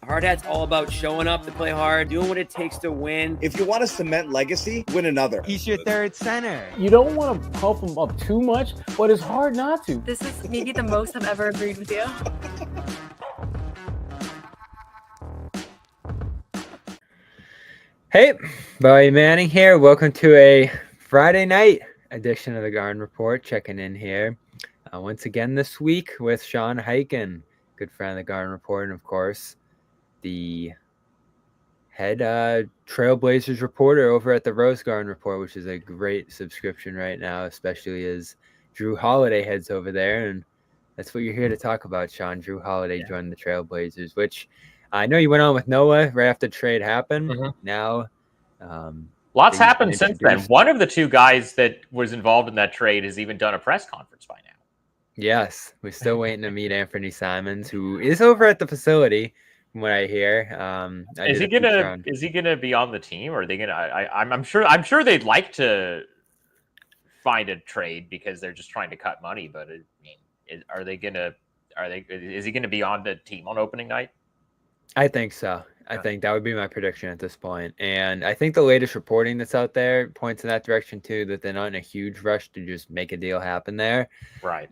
Hard Hat's all about showing up to play hard, doing what it takes to win. If you want to cement legacy, win another. He's your third center. You don't want to puff him up too much, but it's hard not to. This is maybe the most I've ever agreed with you. Hey, Bowie Manning here. Welcome to a Friday night edition of the Garden Report. Checking in here once again this week with Sean Highkin, good friend of the Garden Report, and of course the head Trailblazers reporter over at the Rose Garden Report, which is a great subscription right now, especially as Jrue Holiday heads over there. And that's what you're here to talk about, Sean. Jrue Holiday joined the Trailblazers, which I know you went on with Noah right after the trade happened. Mm-hmm. Now, lots happened since then. One of the two guys that was involved in that trade has even done a press conference by now. Yes, we're still waiting to meet Anfernee Simons, who is over at the facility, from what I hear. Is he gonna be on the team, or are they gonna? I'm sure they'd like to find a trade because they're just trying to cut money. But I mean, is he gonna be on the team on opening night? I think so. I think that would be my prediction at this point. And I think the latest reporting that's out there points in that direction too, that they're not in a huge rush to just make a deal happen there. Right.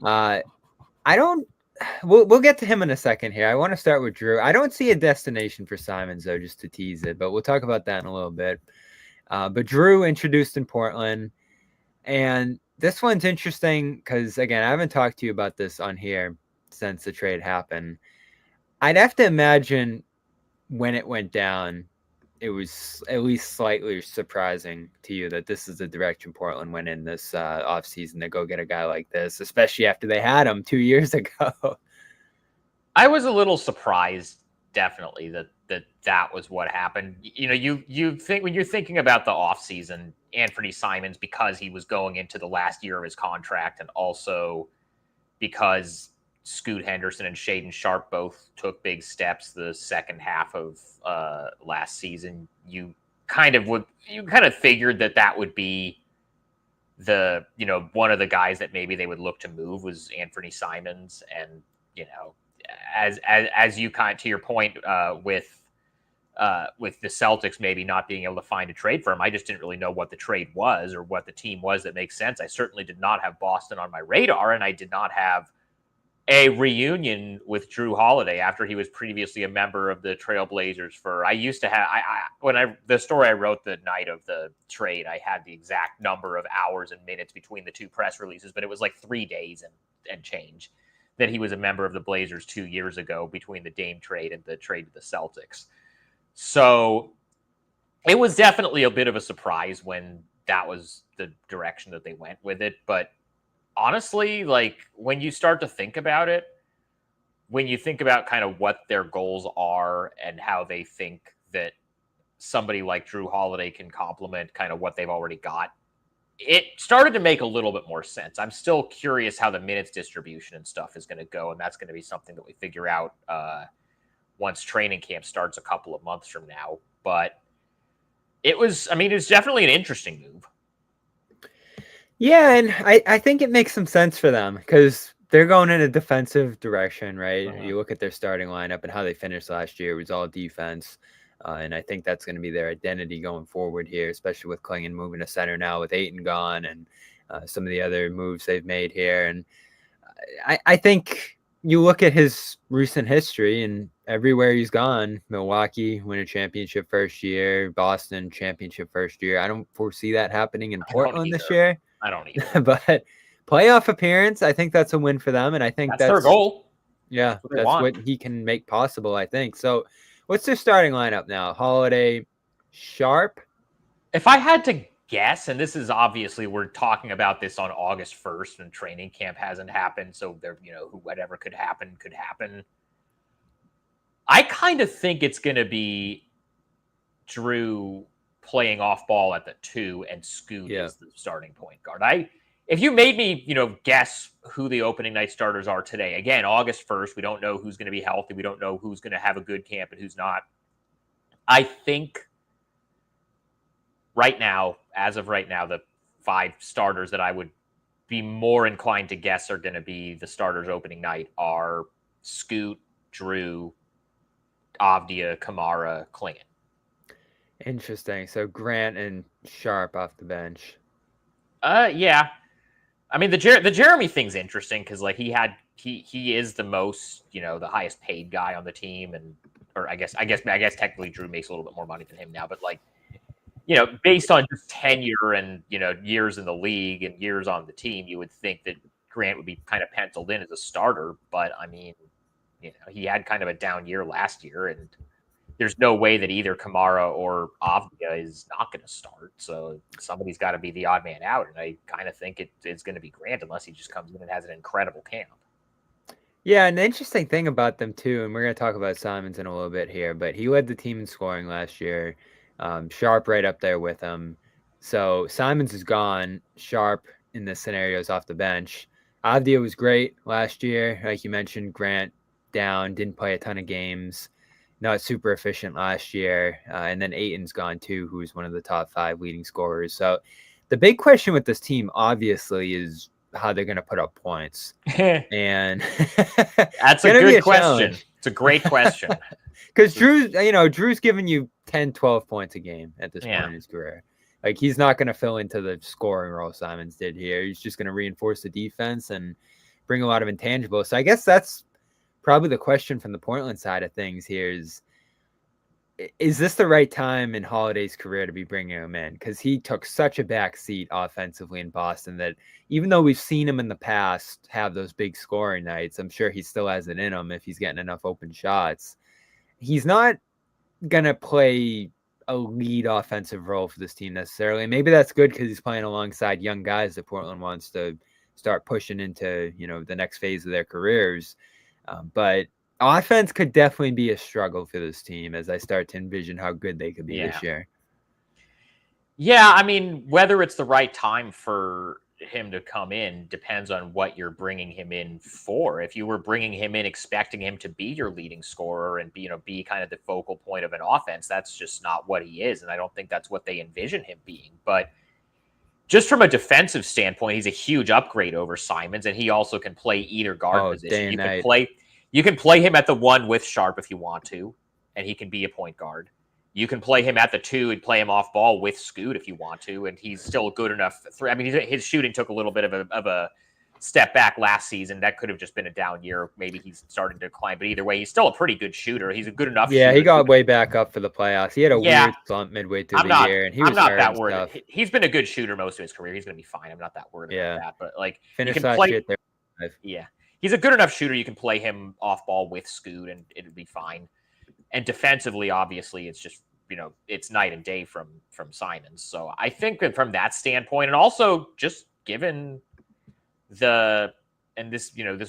We'll get to him in a second here. I want to start with Jrue. I don't see a destination for Simons though, just to tease it, but we'll talk about that in a little bit. But Jrue introduced in Portland, and this one's interesting because, again, I haven't talked to you about this on here since the trade happened. I'd have to imagine when it went down, it was at least slightly surprising to you that this is the direction Portland went in this offseason to go get a guy like this, especially after they had him 2 years ago. I was a little surprised, definitely, that was what happened. You know, you think when you're thinking about the offseason, Anfernee Simons, because he was going into the last year of his contract, and also because Scoot Henderson and Shaedon Sharpe both took big steps the second half of last season. You kind of figured that would be one of the guys that maybe they would look to move was Anfernee Simons. And as you kind of, to your point with the Celtics maybe not being able to find a trade for him, I just didn't really know what the trade was or what the team was that makes sense. I certainly did not have Boston on my radar, and I did not have a reunion with Jrue Holiday after he was previously a member of the Trailblazers. The story I wrote the night of the trade, I had the exact number of hours and minutes between the two press releases, but it was like 3 days and change that he was a member of the Blazers 2 years ago between the Dame trade and the trade to the Celtics. So it was definitely a bit of a surprise when that was the direction that they went with it. But honestly, like, when you start to think about it, when you think about kind of what their goals are and how they think that somebody like Jrue Holiday can complement kind of what they've already got, it started to make a little bit more sense. I'm still curious how the minutes distribution and stuff is going to go, and that's going to be something that we figure out once training camp starts a couple of months from now. But it's definitely an interesting move. Yeah, and I think it makes some sense for them because they're going in a defensive direction, right? Uh-huh. You look at their starting lineup and how they finished last year. It was all defense, and I think that's going to be their identity going forward here, especially with Klingon moving to center now with Ayton gone and some of the other moves they've made here. And I think you look at his recent history, and everywhere he's gone, Milwaukee win a championship first year, Boston championship first year. I don't foresee that happening in Portland this year. I don't either. But playoff appearance, I think that's a win for them. And I think that's their goal. Yeah, that's what he can make possible, I think. So what's their starting lineup now? Holiday, Sharpe? If I had to guess, and this is obviously, we're talking about this on August 1st and training camp hasn't happened. So there, whatever could happen. I kind of think it's going to be Jrue playing off ball at the 2 and Scoot as the starting point guard. If you made me, guess who the opening night starters are today, again, August 1st, we don't know who's going to be healthy. We don't know who's going to have a good camp and who's not. I think as of right now, the 5 starters that I would be more inclined to guess are going to be the starters opening night are Scoot, Jrue, Avdia, Kamara, Klingon. Interesting. So Grant and Sharp off the bench. Yeah. I mean, the Jeremy thing's interesting because like he is the most, the highest paid guy on the team, and or I guess technically Jrue makes a little bit more money than him now, but like, based on just tenure and years in the league and years on the team, you would think that Grant would be kind of penciled in as a starter. But I mean, he had kind of a down year last year, and there's no way that either Kamara or Avdia is not going to start. So somebody's got to be the odd man out. And I kind of think it's going to be Grant unless he just comes in and has an incredible camp. Yeah, and the interesting thing about them too, and we're going to talk about Simons in a little bit here, but he led the team in scoring last year. Sharp right up there with him. So Simons is gone. Sharp in this scenario is off the bench. Avdia was great last year. Like you mentioned, Grant down, didn't play a ton of games. Not super efficient last year. And then Ayton's gone too, who's one of the top 5 leading scorers. So the big question with this team, obviously, is how they're going to put up points. And that's a good question. It's a great question. Because Drew's giving you 10, 12 points a game at this point in his career. Like, he's not going to fill into the scoring role Simons did here. He's just going to reinforce the defense and bring a lot of intangibles. So I guess that's probably the question from the Portland side of things here is this the right time in Holiday's career to be bringing him in? Because he took such a back seat offensively in Boston that even though we've seen him in the past have those big scoring nights, I'm sure he still has it in him if he's getting enough open shots. He's not going to play a lead offensive role for this team necessarily. Maybe that's good because he's playing alongside young guys that Portland wants to start pushing into, the next phase of their careers. But offense could definitely be a struggle for this team as I start to envision how good they could be this year. Yeah, I mean, whether it's the right time for him to come in depends on what you're bringing him in for. If you were bringing him in expecting him to be your leading scorer and be kind of the focal point of an offense, that's just not what he is, and I don't think that's what they envision him being. But just from a defensive standpoint, he's a huge upgrade over Simons, and he also can play either guard position. You can play him at the 1 with Sharp if you want to, and he can be a point guard. You can play him at the 2 and play him off ball with Scoot if you want to, and he's still good enough. I mean, his shooting took a little bit of a step back last season. That could have just been a down year. Maybe he's starting to decline, but either way, he's still a pretty good shooter. He's a good enough shooter. Yeah, he got way back up for the playoffs. He had a weird slump midway through the year, and he was I'm not that worried. Stuff. He's been a good shooter most of his career. He's going to be fine. I'm not that worried about that. But like, finished last year at 35. Yeah. He's a good enough shooter. You can play him off ball with Scoot and it'll be fine. And defensively, obviously, it's just, it's night and day from Simons. So I think that from that standpoint, and also just given this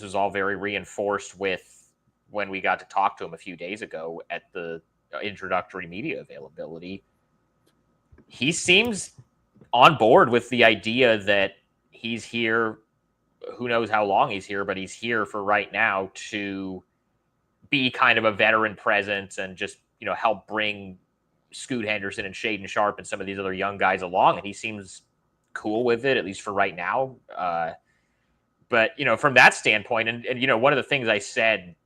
was all very reinforced with when we got to talk to him a few days ago at the introductory media availability, he seems on board with the idea that he's here. Who knows how long he's here, but he's here for right now to be kind of a veteran presence and just, help bring Scoot Henderson and Shaedon Sharp and some of these other young guys along. And he seems cool with it, at least for right now. But, from that standpoint, and one of the things I said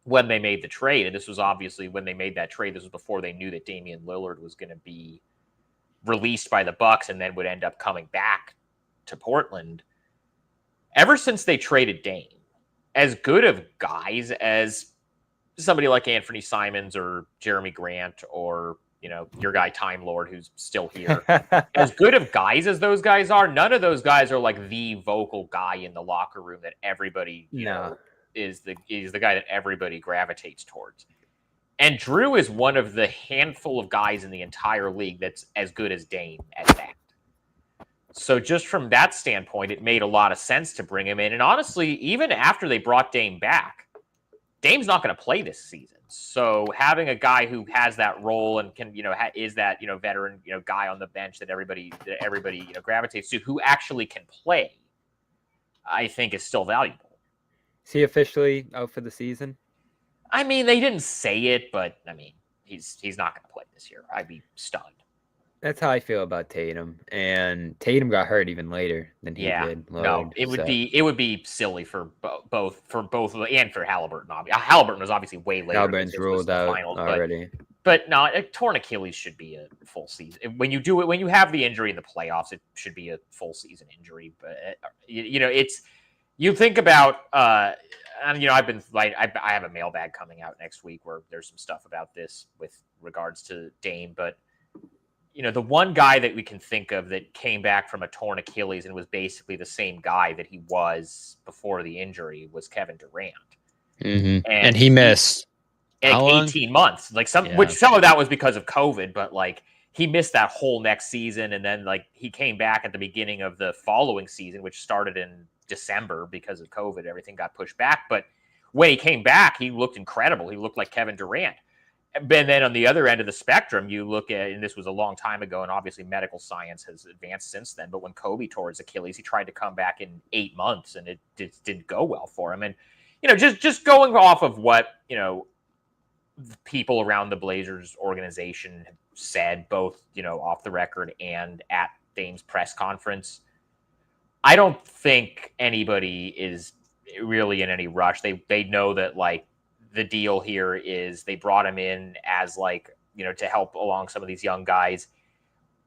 when they made the trade, and this was obviously when they made that trade, this was before they knew that Damian Lillard was going to be released by the Bucks and then would end up coming back to Portland. Ever since they traded Dame, as good of guys as somebody like Anfernee Simons or Jeremy Grant or, your guy Time Lord, who's still here, as good of guys as those guys are, none of those guys are like the vocal guy in the locker room that everybody, is the guy that everybody gravitates towards. And Jrue is one of the handful of guys in the entire league that's as good as Dame at that. So just from that standpoint, it made a lot of sense to bring him in. And honestly, even after they brought Dame back, Dame's not going to play this season. So having a guy who has that role and can, is that, veteran, guy on the bench that everybody, gravitates to, who actually can play, I think is still valuable. Is he officially out for the season? I mean, they didn't say it, but I mean, he's not going to play this year. I'd be stunned. That's how I feel about Tatum. And Tatum got hurt even later than he Yeah, did. no, Lillard, it would so. be silly for both and for Halliburton. Obviously, Halliburton was obviously way later. Halliburton's This was ruled the out finals, already. but no, a torn Achilles should be a full season. When you do it, when you have the injury in the playoffs, it should be a full season injury. But it's you think about and I've been like I have a mailbag coming out next week where there's some stuff about this with regards to Dame, but the one guy that we can think of that came back from a torn Achilles and was basically the same guy that he was before the injury was Kevin Durant. Mm-hmm. And he missed how long? 18 months. Like which some of that was because of COVID, but like he missed that whole next season, and then like he came back at the beginning of the following season, which started in December because of COVID. Everything got pushed back, but when he came back, he looked incredible. He looked like Kevin Durant. And then on the other end of the spectrum, you look at, and this was a long time ago, and obviously medical science has advanced since then, but when Kobe tore his Achilles, he tried to come back in 8 months, and it didn't go well for him. And, just going off of what, people around the Blazers organization have said, both, off the record and at Dame's press conference, I don't think anybody is really in any rush. They know that, like, the deal here is they brought him in as to help along some of these young guys.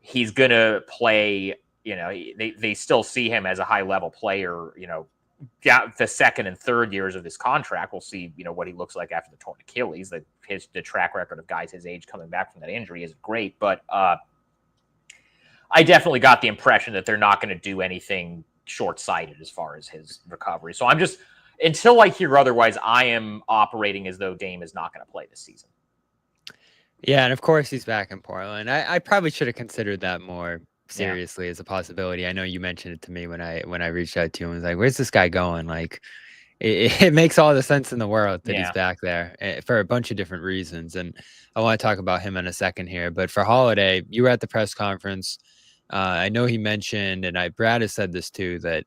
He's going to play, they still see him as a high level player, the second and third years of this contract. We'll see, what he looks like after the torn Achilles. The track record of guys his age coming back from that injury is great. But I definitely got the impression that they're not going to do anything short-sighted as far as his recovery. So until I hear otherwise, I am operating as though Dame is not going to play this season. Yeah, and of course he's back in Portland. I probably should have considered that more seriously as a possibility. I know you mentioned it to me when I reached out to you and was like, "Where's this guy going?" Like, it makes all the sense in the world that he's back there for a bunch of different reasons. And I want to talk about him in a second here. But for Holiday, you were at the press conference. I know he mentioned, and Brad has said this too, that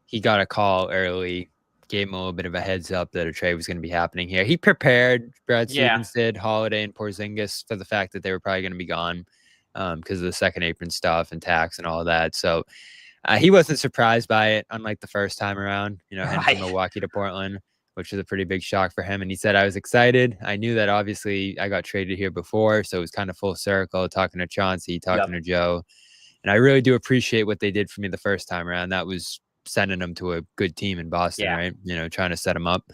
he got a call early. Gave him a little bit of a heads up that a trade was going to be happening here. He prepared, Brad Stevens did, Holiday and Porzingis, for the fact that they were probably going to be gone because of the second apron stuff and tax and all that. So he wasn't surprised by it, unlike the first time around, heading from Milwaukee to Portland, which was a pretty big shock for him. And he said, I was excited. I knew that obviously I got traded here before, so it was kind of full circle, talking to Chauncey, talking to Joe. And I really do appreciate what they did for me the first time around. That was sending them to a good team in Boston, right? Trying to set them up.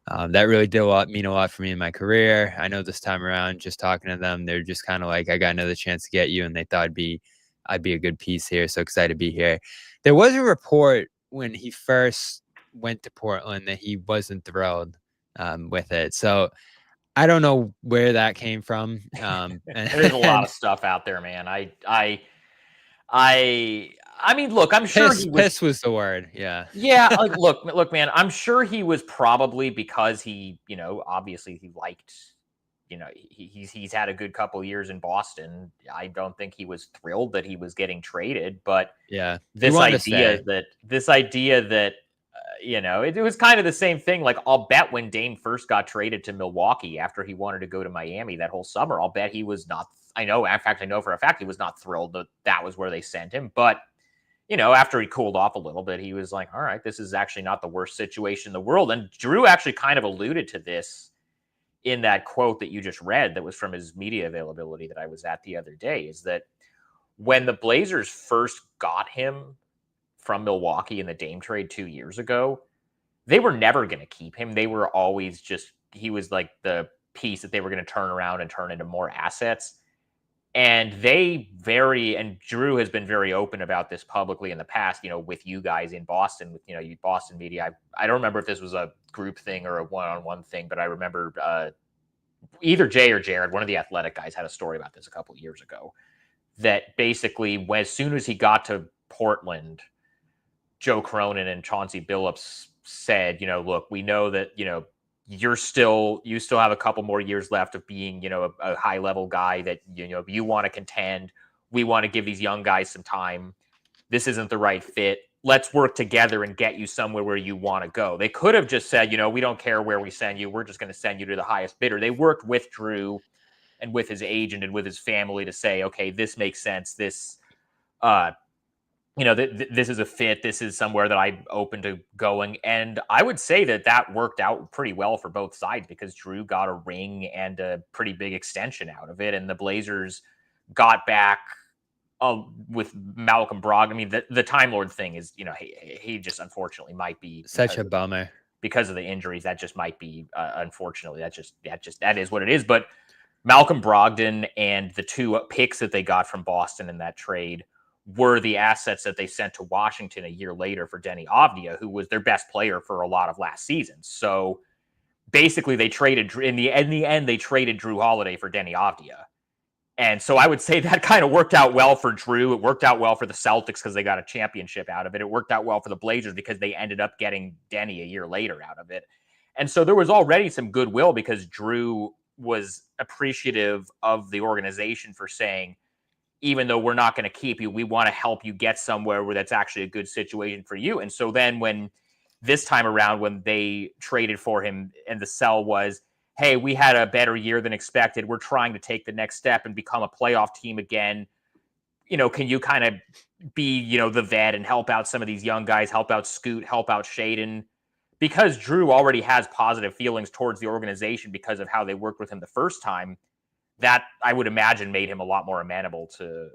That really did mean a lot for me in my career. I know this time around, just talking to them, they're just kind of like, I got another chance to get you. And they thought I'd be a good piece here. So excited to be here. There was a report when he first went to Portland that he wasn't thrilled with it. So I don't know where that came from. There's a lot of stuff out there, man. I mean, look, I'm sure piss was the word. Yeah. Yeah. Look, man, I'm sure he was probably because he, obviously he liked, he's had a good couple of years in Boston. I don't think he was thrilled that he was getting traded, but this idea that, it was kind of the same thing. Like, I'll bet when Dame first got traded to Milwaukee after he wanted to go to Miami that whole summer, I'll bet he was not. I know for a fact he was not thrilled that was where they sent him. But, after he cooled off a little bit, he was like, all right, this is actually not the worst situation in the world. And Jrue actually kind of alluded to this in that quote that you just read that was from his media availability that I was at the other day, is that when the Blazers first got him from Milwaukee in the Dame trade 2 years ago, they were never going to keep him. They were always he was like the piece that they were going to turn around and turn into more assets. And Jrue has been very open about this publicly in the past, with you guys in Boston, with, you Boston media. I don't remember if this was a group thing or a one-on-one thing, but I remember either Jay or Jared, one of the Athletic guys, had a story about this a couple of years ago, that basically as soon as he got to Portland, Joe Cronin and Chauncey Billups said, look, we know that, you still have a couple more years left of being, a high level guy that, you want to contend. We want to give these young guys some time. This isn't the right fit. Let's work together and get you somewhere where you want to go. They could have just said, we don't care where we send you. We're just going to send you to the highest bidder. They worked with Jrue and with his agent and with his family to say, okay, this makes sense. This, this is a fit. This is somewhere that I'm open to going. And I would say that worked out pretty well for both sides because Jrue got a ring and a pretty big extension out of it. And the Blazers got back with Malcolm Brogdon. I mean, the Time Lord thing is, he just unfortunately might be such a bummer because of the injuries. That just might be, unfortunately, that is what it is. But Malcolm Brogdon and the 2 picks that they got from Boston in that trade were the assets that they sent to Washington a year later for Denny Avdia, who was their best player for a lot of last season. So basically they traded in the end, they traded Jrue Holiday for Denny Avdia. And so I would say that kind of worked out well for Jrue. It worked out well for the Celtics because they got a championship out of it. It worked out well for the Blazers because they ended up getting Denny a year later out of it. And so there was already some goodwill because Jrue was appreciative of the organization for saying, even though we're not going to keep you, we want to help you get somewhere where that's actually a good situation for you. And so then when this time around, when they traded for him and the sell was, hey, we had a better year than expected. We're trying to take the next step and become a playoff team again. Can you kind of be, the vet and help out some of these young guys, help out Scoot, help out Shaden? Because Jrue already has positive feelings towards the organization because of how they worked with him the first time, that I would imagine made him a lot more amenable to,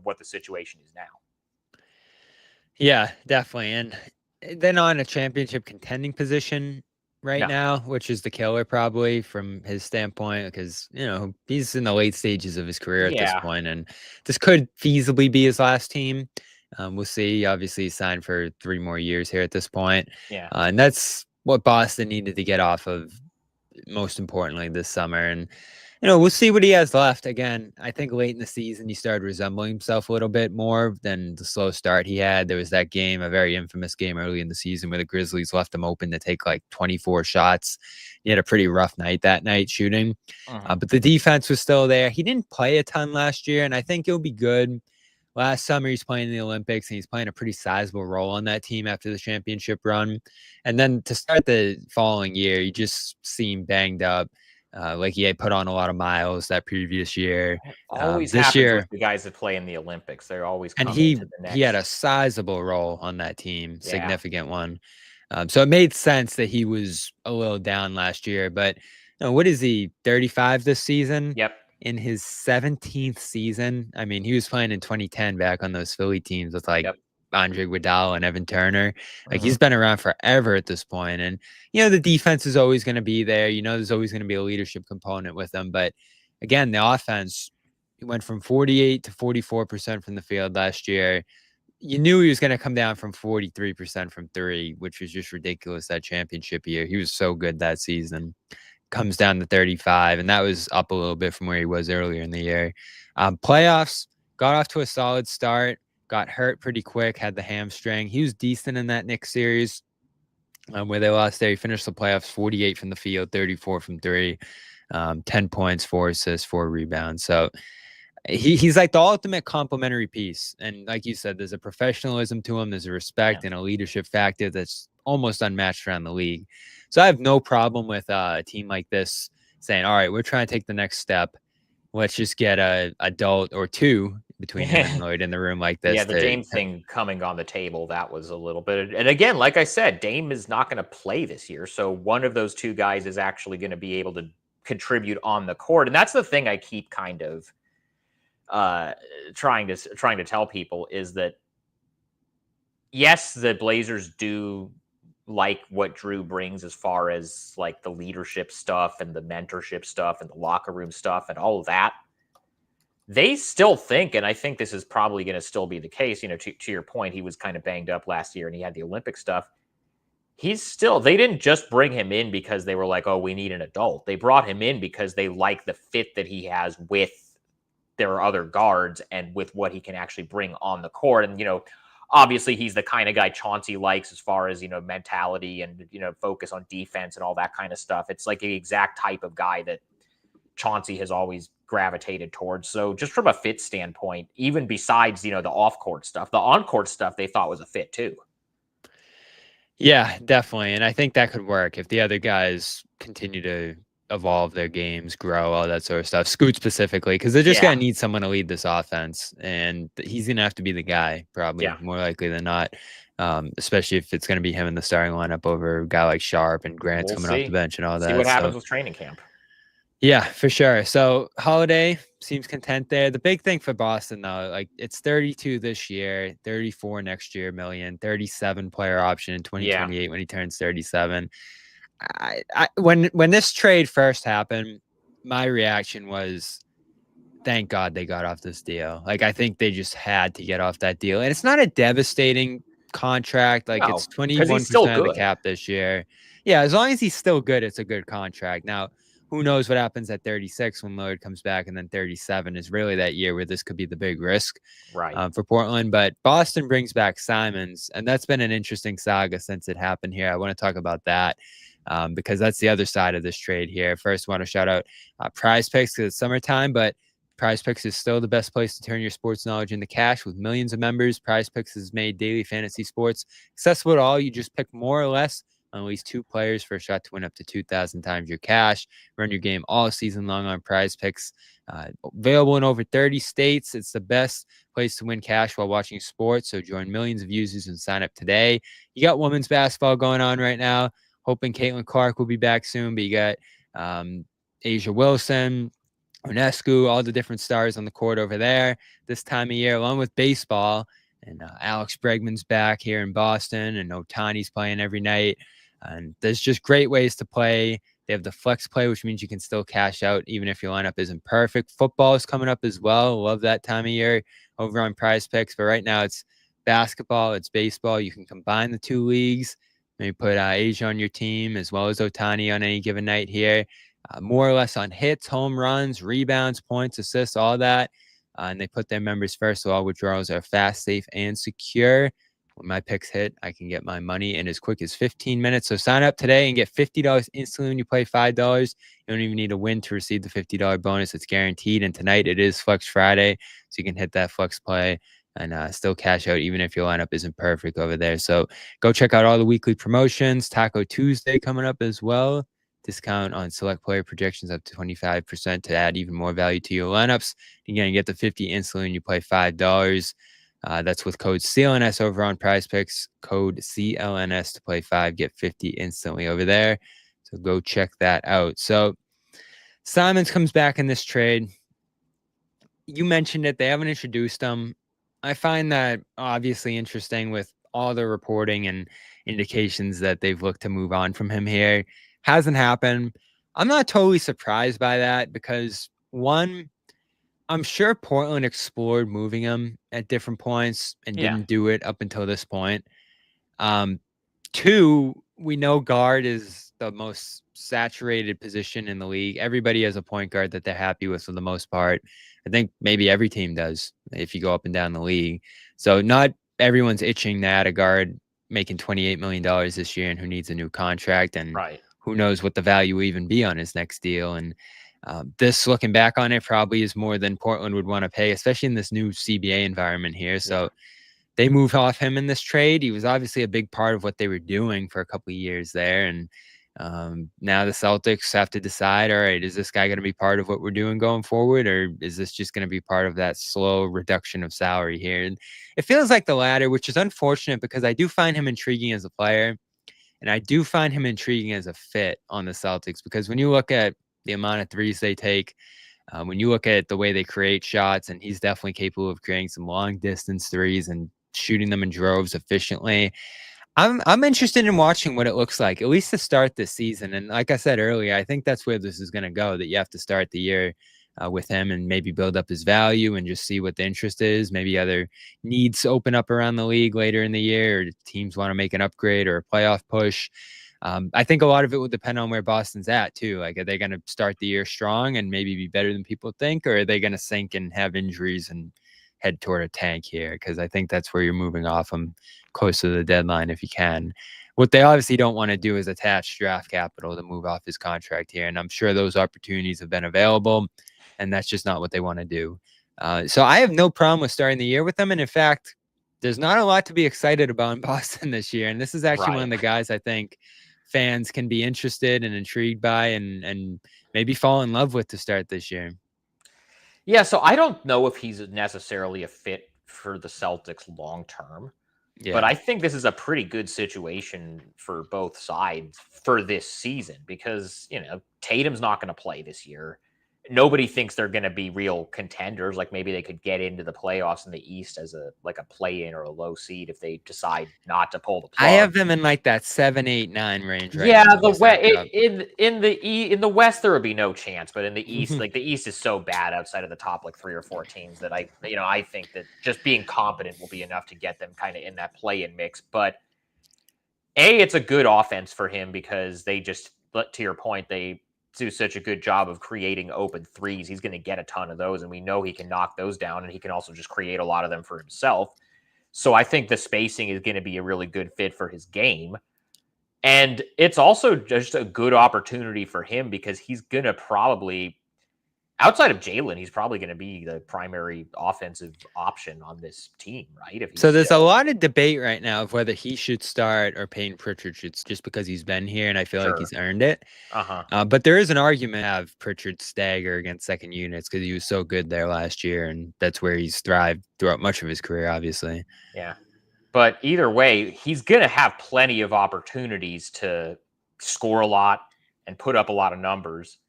what the situation is now. Yeah, definitely. And then on a championship contending position now, which is the killer probably from his standpoint, because, he's in the late stages of his career at this point, and this could feasibly be his last team. We'll see. Obviously, he's signed for 3 more years here at this point. Yeah. And that's what Boston needed to get off of, most importantly, this summer. And, we'll see what he has left. Again, I think late in the season, he started resembling himself a little bit more than the slow start he had. There was that game, a very infamous game early in the season where the Grizzlies left him open to take like 24 shots. He had a pretty rough night that night shooting. But the defense was still there. He didn't play a ton last year, and I think he'll be good. Last summer, he's playing in the Olympics, and he's playing a pretty sizable role on that team after the championship run. And then to start the following year, he just seemed banged up. Like he had put on a lot of miles that previous year. Always this happens year, with the guys that play in the Olympics. They're always and coming to the next. he had a sizable role on that team, significant one. So it made sense that he was a little down last year. But what is he, 35 this season? Yep. In his 17th season. I mean, he was playing in 2010 back on those Philly teams with Andre Iguodala and Evan Turner. Like he's been around forever at this point. And, the defense is always going to be there. There's always going to be a leadership component with them. But again, the offense, he went from 48 to 44% from the field last year. You knew he was going to come down from 43% from 3, which was just ridiculous that championship year. He was so good that season. Comes down to 35, and that was up a little bit from where he was earlier in the year. Playoffs, got off to a solid start, got hurt pretty quick, had the hamstring. He was decent in that Knicks series where they lost there. He finished the playoffs 48 from the field, 34 from 3, 10 points, 4 assists, 4 rebounds. So he's like the ultimate complementary piece. And like you said, there's a professionalism to him. There's a respect and a leadership factor that's almost unmatched around the league. So I have no problem with a team like this saying, all right, we're trying to take the next step. Let's just get a adult or 2 between him and Lloyd in the room like this. Yeah, the Dame thing coming on the table, that was a little bit. And again, like I said, Dame is not going to play this year. So one of those 2 guys is actually going to be able to contribute on the court. And that's the thing I keep kind of trying to tell people is that, yes, the Blazers do like what Jrue brings as far as like the leadership stuff and the mentorship stuff and the locker room stuff and all of that. They still think, and I think this is probably going to still be the case, to your point, he was kind of banged up last year and he had the Olympic stuff. They didn't just bring him in because they were like, oh, we need an adult. They brought him in because they like the fit that he has with their other guards and with what he can actually bring on the court. And, obviously he's the kind of guy Chauncey likes as far as, mentality and, focus on defense and all that kind of stuff. It's like the exact type of guy that Chauncey has always gravitated towards. So just from a fit standpoint, even besides, the off-court stuff, the on-court stuff they thought was a fit too. Yeah, definitely. And I think that could work if the other guys continue to evolve their games, grow, all that sort of stuff. Scoot specifically, because they're just Yeah. gonna need someone to lead this offense, and he's gonna have to be the guy, probably more likely than not. Especially if it's gonna be him in the starting lineup over a guy like Sharp and Grant's We'll coming see. off the bench and all that. See what happens So, with training camp. yeah, for sure. So Holiday seems content there. The big thing for Boston, though, like it's 32 this year, 34 next year, million, 37 player option in 2028 when he turns 37. When this trade first happened, my reaction was, thank God they got off this deal. Like, I think they just had to get off that deal. And it's not a devastating contract. Like, No, it's 'cause he's still 21% of the good. cap this year. Yeah, as long as he's still good, it's a good contract. Now, who knows what happens at 36 when Lillard comes back, and then 37 is really that year where this could be the big risk for Portland. But Boston brings back Simons, and that's been an interesting saga since it happened here. I want to talk about that. Because that's the other side of this trade here. First, I want to shout out Prize Picks because it's summertime, but Prize Picks is still the best place to turn your sports knowledge into cash with millions of members. Prize Picks has made daily fantasy sports accessible to all. You just pick more or less on at least 2 players for a shot to win up to 2,000 times your cash. Run your game all season long on Prize Picks. Available in over 30 states. It's the best place to win cash while watching sports. So join millions of users and sign up today. You got women's basketball going on right now. Hoping Caitlin Clark will be back soon, but you got Asia Wilson, Onescu, all the different stars on the court over there this time of year, along with baseball. And Alex Bregman's back here in Boston, and Otani's playing every night. And there's just great ways to play. They have the flex play, which means you can still cash out even if your lineup isn't perfect. Football is coming up as well. Love that time of year over on Prize Picks. But right now it's basketball, it's baseball. You can combine the 2 leagues. Maybe put Asia on your team as well as Otani on any given night here. More or less on hits, home runs, rebounds, points, assists, all that. And they put their members first, so all withdrawals are fast, safe, and secure. When my picks hit, I can get my money in as quick as 15 minutes. So sign up today and get $50 instantly when you play $5. You don't even need a win to receive the $50 bonus. It's guaranteed. And tonight it is Flex Friday, so you can hit that flex play and still cash out even if your lineup isn't perfect over there. So go check out all the weekly promotions. Taco Tuesday coming up as well. Discount on select player projections up to 25% to add even more value to your lineups. You're going to get the 50 instantly when you play $5. That's with code CLNS over on Prize Picks. Code CLNS to play 5. Get 50 instantly over there. So go check that out. So Simons comes back in this trade. You mentioned it. They haven't introduced him. I find that obviously interesting with all the reporting and indications that they've looked to move on from him here. Hasn't happened. I'm not totally surprised by that because, one, I'm sure Portland explored moving him at different points and didn't do it up until this point. 2, we know guard is the most saturated position in the league. Everybody has a point guard that they're happy with for the most part. I think maybe every team does if you go up and down the league. So not everyone's itching to add a guard making $28 million this year and who needs a new contract. And who knows what the value will even be on his next deal. And this, looking back on it, probably is more than Portland would want to pay, especially in this new CBA environment here. So they moved off him in this trade. He was obviously a big part of what they were doing for a couple of years there. And now the Celtics have to decide, all right, is this guy going to be part of what we're doing going forward, or is this just going to be part of that slow reduction of salary here? And it feels like the latter, which is unfortunate because I do find him intriguing as a player, and I do find him intriguing as a fit on the Celtics, because when you look at the amount of threes they take, when you look at the way they create shots, and he's definitely capable of creating some long distance threes and shooting them in droves efficiently. I'm interested in watching what it looks like, at least to start this season. And like I said earlier, I think that's where this is going to go, that you have to start the year with him and maybe build up his value and just see what the interest is. Maybe other needs open up around the league later in the year, or teams want to make an upgrade or a playoff push. I think a lot of it will depend on where Boston's at too. Like, are they going to start the year strong and maybe be better than people think, or are they going to sink and have injuries and head toward a tank here? Because I think that's where you're moving off them close to the deadline if you can. What they obviously don't want to do is attach draft capital to move off his contract here. And I'm sure those opportunities have been available, and that's just not what they want to do. So I have no problem with starting the year with them. And in fact, there's not a lot to be excited about in Boston this year. And this is actually one of the guys I think fans can be interested and intrigued by and maybe fall in love with to start this year. Yeah, so I don't know if he's necessarily a fit for the Celtics long term. Yeah. But I think this is a pretty good situation for both sides for this season because, Tatum's not going to play this year. Nobody thinks they're going to be real contenders. Like maybe they could get into the playoffs in the East as a play-in or a low seed if they decide not to pull the plug. I have them in like that 7, 8, 9 range. Right Yeah, now, in the West there would be no chance, but in the East, like the East is so bad outside of the top 3 or 4 teams that I think that just being competent will be enough to get them kind of in that play-in mix. But it's a good offense for him because they just, to your point, they do such a good job of creating open threes. He's going to get a ton of those, and we know he can knock those down, and he can also just create a lot of them for himself. So I think the spacing is going to be a really good fit for his game. And it's also just a good opportunity for him because he's going to probably, outside of Jalen, he's probably going to be the primary offensive option on this team, right? So there's a lot of debate right now of whether he should start or Payton Pritchard should, just because he's been here and I feel like he's earned it. But there is an argument to have Pritchard stagger against second units because he was so good there last year, and that's where he's thrived throughout much of his career, obviously. Yeah. But either way, he's going to have plenty of opportunities to score a lot and put up a lot of numbers.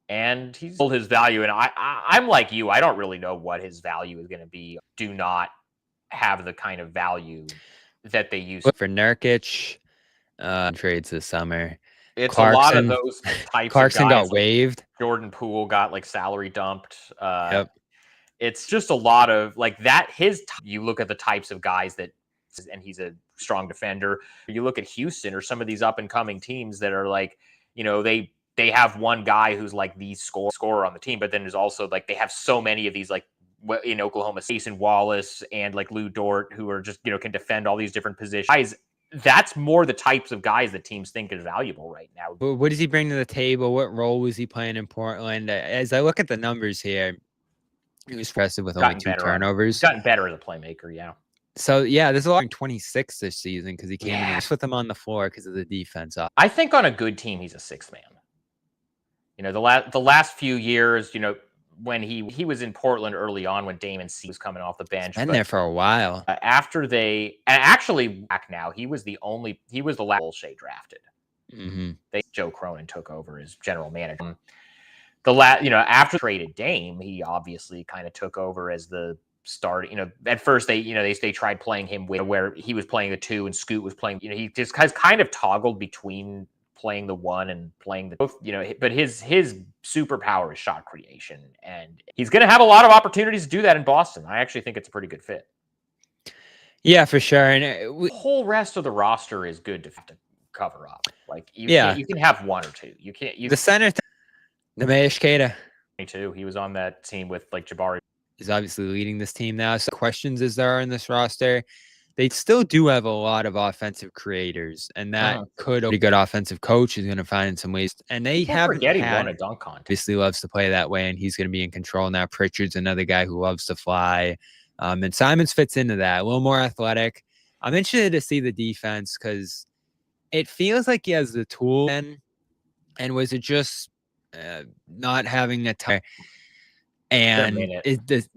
And he's sold his value. And I'm like you. I don't really know what his value is going to be. Do not have the kind of value that they used for Nurkic trades this summer. It's Clarkson, a lot of those types Clarkson of guys. Got waived. Jordan Poole got salary dumped. Yep. It's just a lot of that. You look at the types of guys that, and he's a strong defender. You look at Houston or some of these up and coming teams that are they have one guy who's the scorer on the team, but then there's also they have so many of these in Oklahoma, Jason Wallace and Lou Dort who are just can defend all these different positions. Guys, that's more the types of guys that teams think is valuable right now. What does he bring to the table? What role was he playing in Portland? As I look at the numbers here, he was impressive with only 2 turnovers. He's gotten better as a playmaker, yeah. So, yeah, there's a lot in 26 this season because he came in with them on the floor because of the defense. I think on a good team, he's a 6th man. The last few years, when he was in Portland early on when Damon C was coming off the bench. Been there for a while. After actually back now, he was the last Shea drafted. Joe Cronin took over as general manager. After traded Dame, he obviously kind of took over as the start. At first they tried playing him where he was playing the 2 and Scoot was playing. He just has kind of toggled between playing the 1 and playing the both. But his superpower is shot creation, and he's going to have a lot of opportunities to do that in Boston. I actually think it's a pretty good fit. Yeah, for sure. And the whole rest of the roster is good to cover up. You can have 1 or 2. You can't. The center, Nemesh Keita. Too. He was on that team with Jabari. He's obviously leading this team now. So questions as there are in this roster, they still do have a lot of offensive creators, and that could a good offensive coach is going to find some ways. And they haven't he won a dunk contest. Obviously loves to play that way, and he's going to be in control now. Pritchard's another guy who loves to fly, and Simons fits into that. A little more athletic. I'm interested to see the defense because it feels like he has the tool. And was it just not having a time? And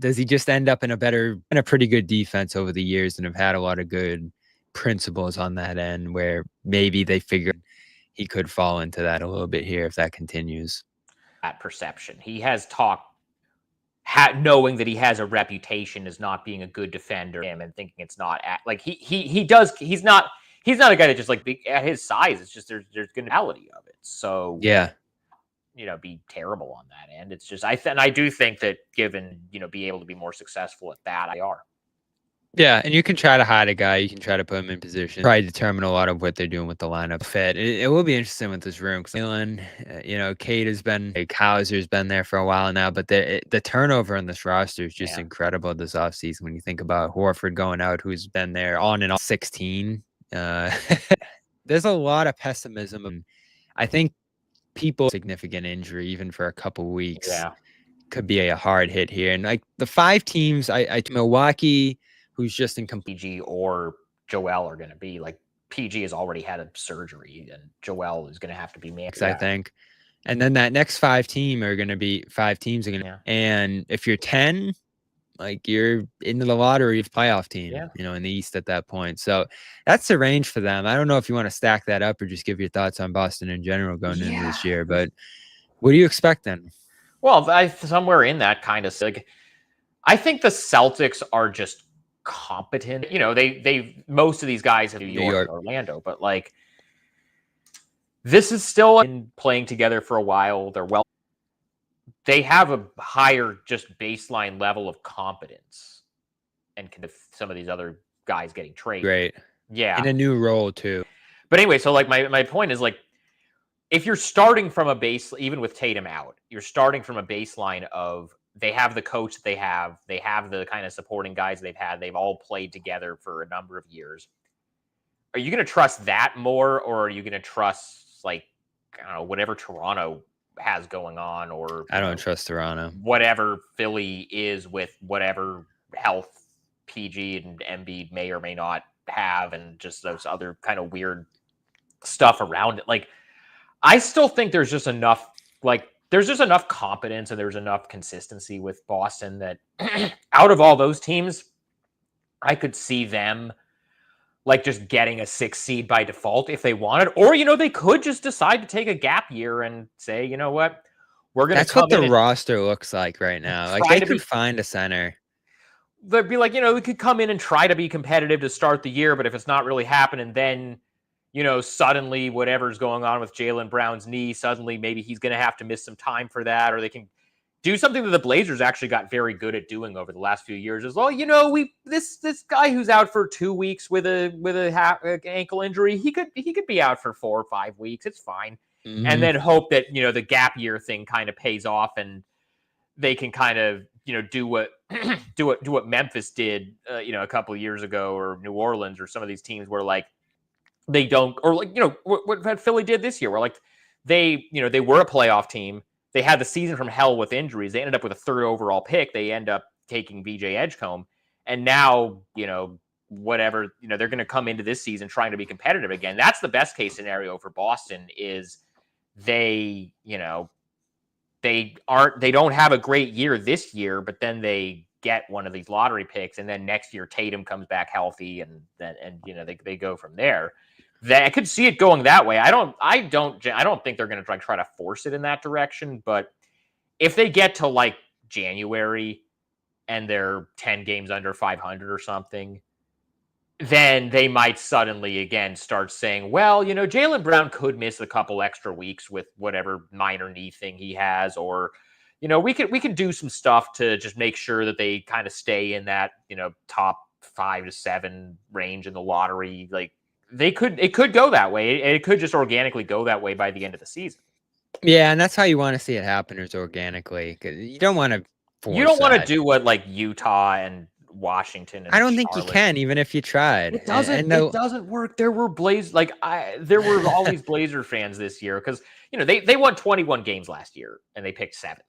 does he just end up in a pretty good defense over the years and have had a lot of good principles on that end where maybe they figured he could fall into that a little bit here if that continues? That perception. He has talked knowing that he has a reputation as not being a good defender and thinking it's not he's not a guy that just at his size, it's just there's going to be reality of it. So yeah. Be terrible on that end. It's just I do think that given be able to be more successful at that, they are. Yeah, and you can try to hide a guy. You can try to put him in position. Probably determine a lot of what they're doing with the lineup fit. It will be interesting with this room. Kate has been, Hauser's been there for a while now, but the turnover on this roster is just incredible this offseason. When you think about Horford going out, who's been there on and off 16, there's a lot of pessimism. And I think significant injury, even for a couple weeks, could be a hard hit here. And the 5 teams, Milwaukee, who's just in PG or Joel are going to be PG has already had a surgery, and Joel is going to have to be managed. I think. And then that next 5 teams are going to be 5 teams. And if you're 10, like you're into the lottery of playoff team, in the East at that point. So that's the range for them. I don't know if you want to stack that up or just give your thoughts on Boston in general going into this year, but what do you expect then? Well, somewhere in that kind of like, I think the Celtics are just competent. They most of these guys have New York and Orlando, but like this is still in playing together for a while. They have a higher just baseline level of competence, and some of these other guys getting traded. Great. Yeah. In a new role too. But anyway, so like my point is like, if you're starting from a base, even with Tatum out, you're starting from a baseline of they have the coach they have the kind of supporting guys they've all played together for a number of years. Are you going to trust that more, or are you going to trust like, I don't know, whatever Toronto has going on, or I don't trust Toronto. Whatever Philly is with whatever health PG and Embiid may or may not have, and just those other kind of weird stuff around it. Like, I still think there's just enough competence and there's enough consistency with Boston that out of all those teams, I could see them like just getting a 6 seed by default if they wanted, or, they could just decide to take a gap year and say, you know what, we're going to That's what the roster looks like right now. Like they could find a center. They'd be like, we could come in and try to be competitive to start the year, but if it's not really happening, then, suddenly whatever's going on with Jaylen Brown's knee, suddenly maybe he's going to have to miss some time for that, or they can do something that the Blazers actually got very good at doing over the last few years. Is, this guy who's out for 2 weeks with a ankle injury, he could be out for 4 or 5 weeks. It's fine, and then hope that the gap year thing kind of pays off, and they can kind of do what Memphis did a couple of years ago, or New Orleans, or some of these teams where like they don't, or like what Philly did this year, where like they were a playoff team. They had the season from hell with injuries. They ended up with a 3rd overall pick. They end up taking VJ Edgecombe. And now, whatever, they're going to come into this season trying to be competitive again. That's the best case scenario for Boston, is they don't have a great year this year, but then they get one of these lottery picks. And then next year, Tatum comes back healthy, and they go from there. I could see it going that way. I don't think they're going to try to force it in that direction. But if they get to like January and they're 10 games under 500 or something, then they might suddenly again start saying, well, Jaylen Brown could miss a couple extra weeks with whatever minor knee thing he has, or we could do some stuff to just make sure that they kind of stay in that top 5 to 7 range in the lottery. Like, it could go that way. It could just organically go that way by the end of the season. Yeah, and that's how you want to see it happen, is organically. Because you don't want to force You don't want to do what like Utah and Washington and I don't think Charlotte. You can, even if you tried. It doesn't. It doesn't work. There were there were all these Blazer fans this year because they won 21 games last year and they picked 7th.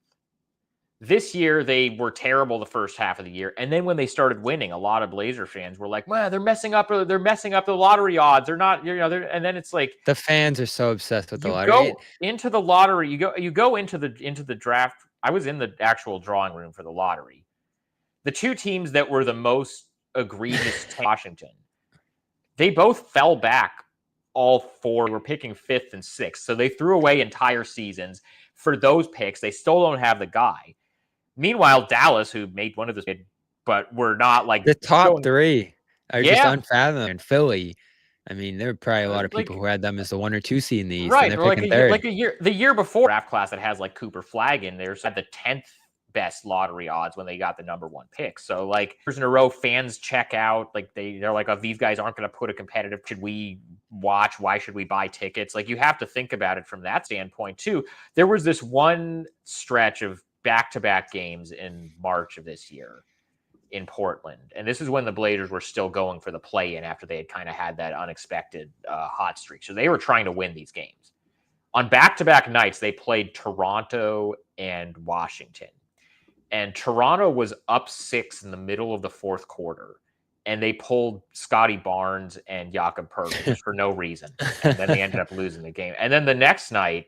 This year, they were terrible the first half of the year. And then when they started winning, a lot of Blazer fans were like, well, they're messing up the lottery odds. They're not, and then it's like the fans are so obsessed with the lottery. You go into the lottery, you go into the draft. I was in the actual drawing room for the lottery. The 2 teams that were the most egregious, Washington, they both fell back. All 4 were picking 5th and 6th. So they threw away entire seasons for those picks. They still don't have the guy. Meanwhile, Dallas, who made one of those, but we're not like the top 3 are just unfathomable. And Philly, I mean, there were probably a lot of people who had them as the 1 or 2 seed in the East. Right, and they're picking 3rd. the year before draft class that has like Cooper Flagg in there, so had the 10th best lottery odds when they got the number 1 pick. So like years in a row, fans check out. Like they're like, oh, these guys aren't going to put a competitive. Should we watch? Why should we buy tickets? Like you have to think about it from that standpoint too. There was this one stretch of back-to-back games in March of this year in Portland. And this is when the Blazers were still going for the play-in after they had kind of had that unexpected hot streak. So they were trying to win these games. On back-to-back nights, they played Toronto and Washington. And Toronto was up 6 in the middle of the 4th quarter. and they pulled Scotty Barnes and Jakob Pertl for no reason. And then they ended up losing the game. And then the next night,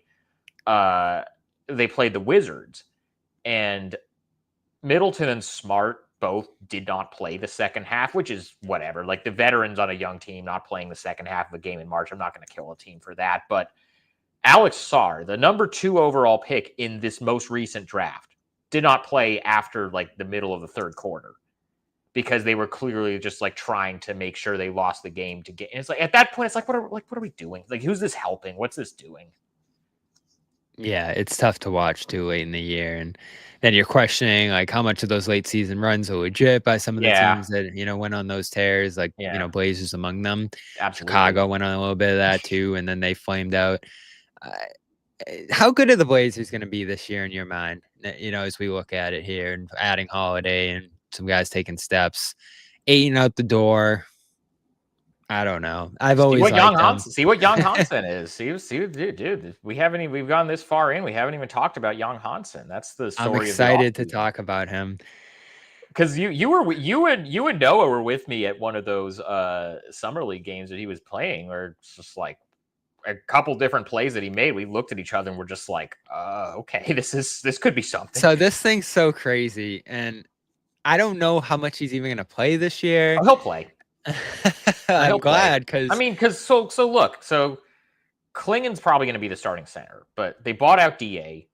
they played the Wizards, and Middleton and Smart both did not play the second half, which is whatever. Like, the veterans on a young team not playing the second half of a game in March, I'm not going to kill a team for that. But Alex Sarr, the number 2 overall pick in this most recent draft, did not play after like the middle of the third quarter, because they were clearly just like trying to make sure they lost the game to get. And it's like, at that point, it's like, what are we doing? Like, who's this helping? What's this doing? Yeah, it's tough to watch too late in the year, and then you're questioning like how much of those late season runs are legit by some of the teams that went on those tears, like Blazers among them. Absolutely. Chicago went on a little bit of that too, and then they flamed out. How good are the Blazers going to be this year in your mind? As we look at it here, and adding Holiday and some guys taking steps, Ayton out the door. I don't know. I've always see what Yang Hansen is. See, dude. We've gone this far in. We haven't even talked about Yang Hansen. That's the story. I'm excited to talk about him, because you and Noah were with me at one of those summer league games that he was playing, or it's just like a couple different plays that he made. We looked at each other and we're just like, okay, this could be something. So this thing's so crazy, and I don't know how much he's even going to play this year. Oh, he'll play. I'm glad, because so Klingen's probably going to be the starting center, but they bought out DA.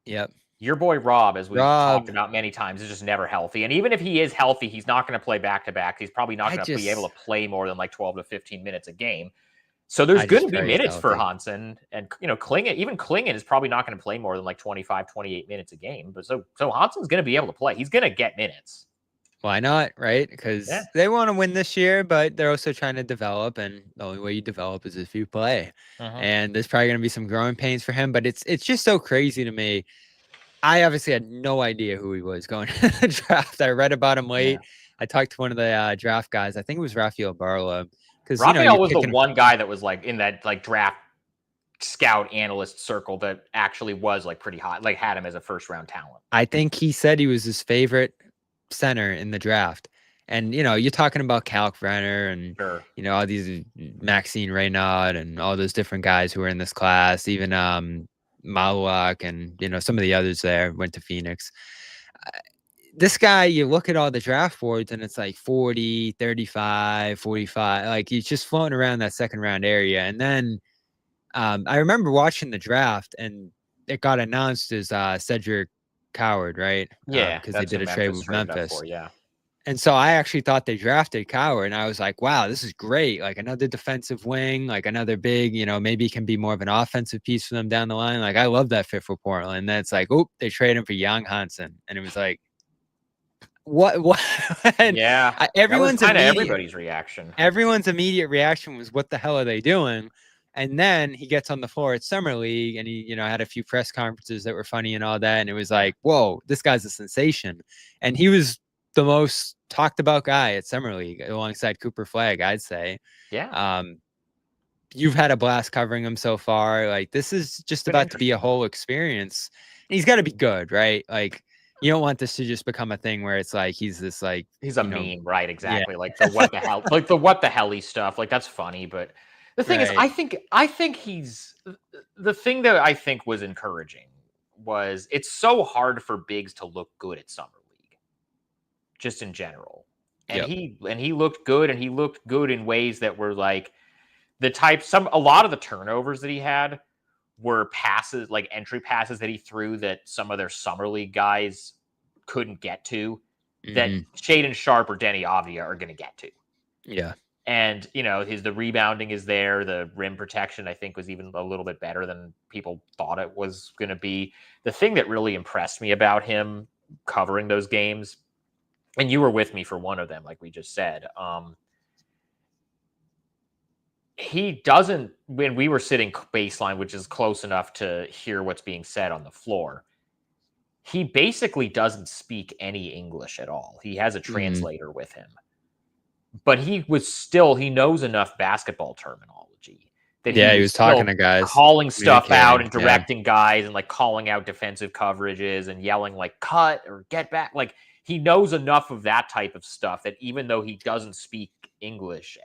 Yep. Your boy Rob, as we've talked about many times, is just never healthy. And even if he is healthy, he's not going to play back-to-back. He's probably not going to be able to play more than like 12 to 15 minutes a game. So there's going to be minutes for Hansen. And, Klingen is probably not going to play more than like 25, 28 minutes a game. But so Hansen's going to be able to play. He's going to get minutes. Why not, right? Because they want to win this year, but they're also trying to develop, and the only way you develop is if you play. And there's probably going to be some growing pains for him, but it's just so crazy to me. I obviously had no idea who he was going to the draft. I read about him late. I talked to one of the draft guys. I think it was Rafael Barlow. Because Rafael was the one guy that was like in that like draft scout analyst circle that actually was like pretty hot, like had him as a first round talent. I think he said he was his favorite center in the draft. And, you're talking about Kalkbrenner and, all these Maxine Reynaud and all those different guys who are in this class, even Malak and, some of the others there went to Phoenix. This guy, you look at all the draft boards and it's like 40, 35, 45, like he's just floating around that second round area. And then I remember watching the draft and it got announced as Cedric Coward, right? Yeah, because they did a trade with Memphis. Yeah. And so I actually thought they drafted Coward, and I was like, wow, this is great. Like another defensive wing, like another big, maybe can be more of an offensive piece for them down the line. Like I love that fit for Portland. And then it's like, oh, they trade him for Yang Hansen. And it was like, what? Everybody's reaction. Everyone's immediate reaction was, what the hell are they doing? And then he gets on the floor at Summer League, and he, had a few press conferences that were funny and all that. And it was like, whoa, this guy's a sensation. And he was the most talked about guy at Summer League alongside Cooper Flagg, I'd say. Yeah. You've had a blast covering him so far. Like, this is just about to be a whole experience. And he's got to be good, right? Like, you don't want this to just become a thing where it's like he's this like he's a meme, right? Exactly. Yeah. Like the what the hell, like the what the helly stuff. Like that's funny, but the thing is, I think he's the thing that I think was encouraging was it's so hard for bigs to look good at Summer League, just in general. And he looked good, and he looked good in ways that were like a lot of the turnovers that he had were passes, like entry passes that he threw that some of their Summer League guys couldn't get to, that Shaedon Sharpe or Denny Avdia are going to get to. Yeah. And, the rebounding is there. The rim protection, I think, was even a little bit better than people thought it was going to be. The thing that really impressed me about him covering those games, and you were with me for one of them, like we just said, he doesn't, when we were sitting baseline, which is close enough to hear what's being said on the floor, he basically doesn't speak any English at all. He has a translator with him. But he knows enough basketball terminology that he was talking to guys, calling stuff out and directing guys and like calling out defensive coverages and yelling like cut or get back. Like he knows enough of that type of stuff that even though he doesn't speak English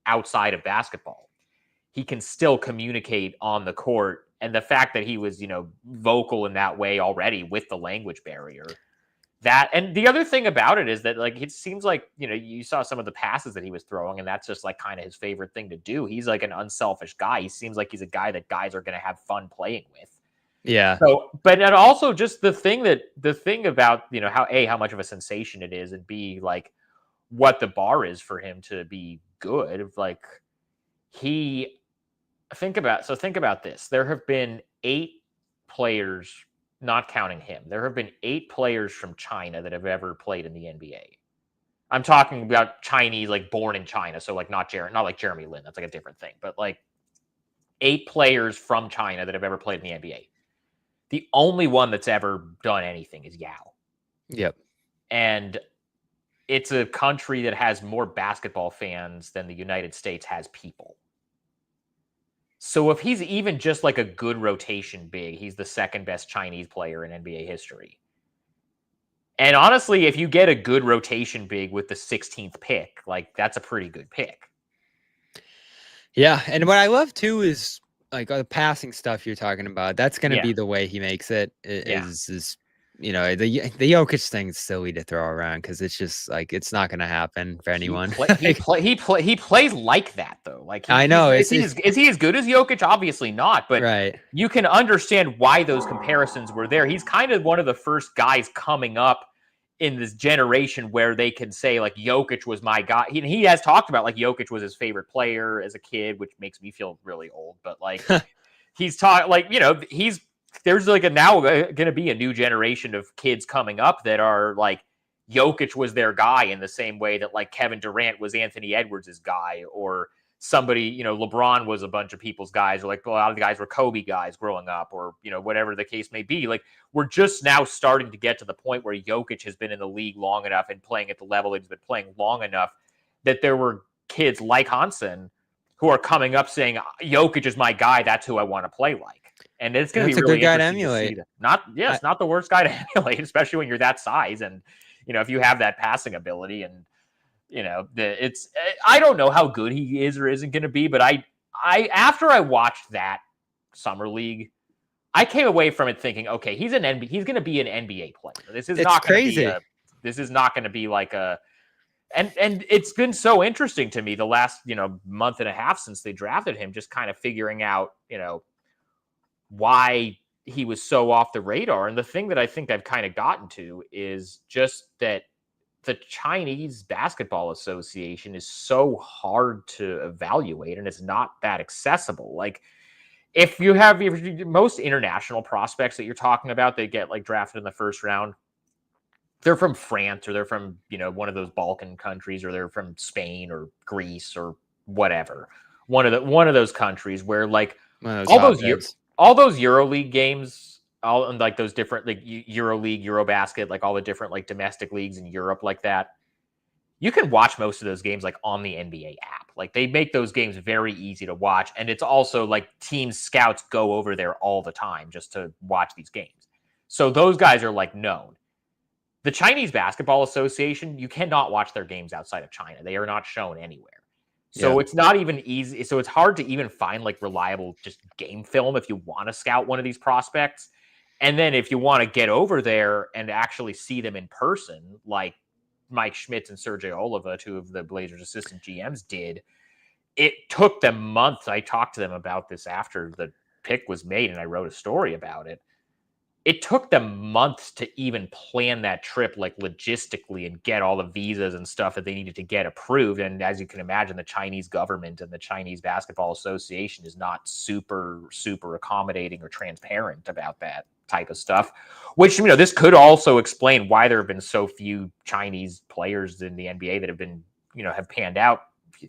outside of basketball, he can still communicate on the court. And the fact that he was, vocal in that way already with the language barrier, and the other thing about it is that, like, it seems like, you saw some of the passes that he was throwing, and that's just like kind of his favorite thing to do. He's like an unselfish guy. He seems like he's a guy that guys are going to have fun playing with. Yeah. So, but and also just the thing about, how much of a sensation it is, and B, like, what the bar is for him to be good. Like, think about this. There have been 8 players, not counting him. There have been 8 players from China that have ever played in the NBA. I'm talking about Chinese, like, born in China. So, like, not like Jeremy Lin. That's like a different thing. But, like, 8 players from China that have ever played in the NBA. The only one that's ever done anything is Yao. Yep. And it's a country that has more basketball fans than the United States has people. So if he's even just like a good rotation big, he's the second best Chinese player in NBA history. And honestly, if you get a good rotation big with the 16th pick, like, that's a pretty good pick. Yeah. And what I love too is, like, the passing stuff you're talking about. That's going to be the way he makes it. Is the Jokic thing's silly to throw around because it's just like it's not going to happen for anyone. He plays like that though. Like, I know. Is he as good as Jokic? Obviously not. But right. You can understand why those comparisons were there. He's kind of one of the first guys coming up in this generation where they can say, like, Jokic was my guy. He has talked about, like, Jokic was his favorite player as a kid, which makes me feel really old. But, like, he's taught, like, there's like now going to be a new generation of kids coming up that are like, Jokic was their guy in the same way that, like, Kevin Durant was Anthony Edwards' guy, or somebody, LeBron was a bunch of people's guys, or like a lot of the guys were Kobe guys growing up, or, whatever the case may be. Like, we're just now starting to get to the point where Jokic has been in the league long enough and playing at the level that he's been playing long enough that there were kids like Hansen who are coming up saying, Jokic is my guy. That's who I want to play like. And it's going to be really a good guy to interesting emulate. It's not the worst guy to emulate, especially when you're that size. And, if you have that passing ability, and, I don't know how good he is or isn't going to be, but I after I watched that summer league, I came away from it thinking, okay, he's going to be an NBA player. This is not crazy. This is not going to be like a, and it's been so interesting to me the last, month and a half since they drafted him, just kind of figuring out, why he was so off the radar. And the thing that I think I've kind of gotten to is just that the Chinese Basketball Association is so hard to evaluate, and it's not that accessible. Like, if you have most international prospects that you're talking about, they get, like, drafted in the first round, they're from France, or they're from, one of those Balkan countries, or they're from Spain or Greece or whatever. One of those countries where, like, all those EuroLeague games, all in, like, those different, like, EuroLeague, Eurobasket, like, all the different, like, domestic leagues in Europe like that, you can watch most of those games, like, on the NBA app. Like, they make those games very easy to watch. And it's also, like, team scouts go over there all the time just to watch these games. So those guys are, like, known. The Chinese Basketball Association, you cannot watch their games outside of China. They are not shown anywhere. So it's not even easy. So it's hard to even find, like, reliable just game film if you want to scout one of these prospects. And then if you want to get over there and actually see them in person, like Mike Schmitz and Sergey Oliva, two of the Blazers assistant GMs, did, it took them months. I talked to them about this after the pick was made, and I wrote a story about it. It took them months to even plan that trip, like, logistically, and get all the visas and stuff that they needed to get approved. And as you can imagine, the Chinese government and the Chinese Basketball Association is not super, super accommodating or transparent about that type of stuff, which, this could also explain why there have been so few Chinese players in the NBA that have been, have panned out,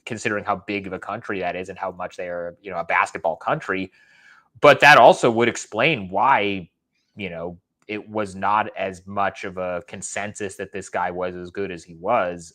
considering how big of a country that is and how much they are, a basketball country. But that also would explain why, it was not as much of a consensus that this guy was as good as he was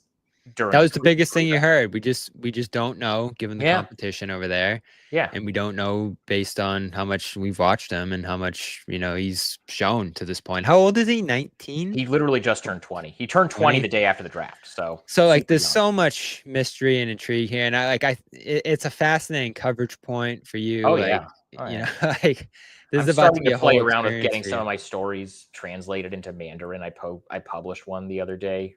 during That was the biggest thing you heard. We just don't know, given the Yeah. competition over there. Yeah. And we don't know based on how much we've watched him and how much, he's shown to this point. How old is he? 19? He literally just turned 20. He turned 20 the day after the draft. So like super there's young. so much mystery and intrigue here. And it's a fascinating coverage point for you. Oh, like, yeah. Oh, you yeah. know, like this I'm is about to starting be to a play whole around with experience getting for some you. of my stories translated into Mandarin. I published one the other day,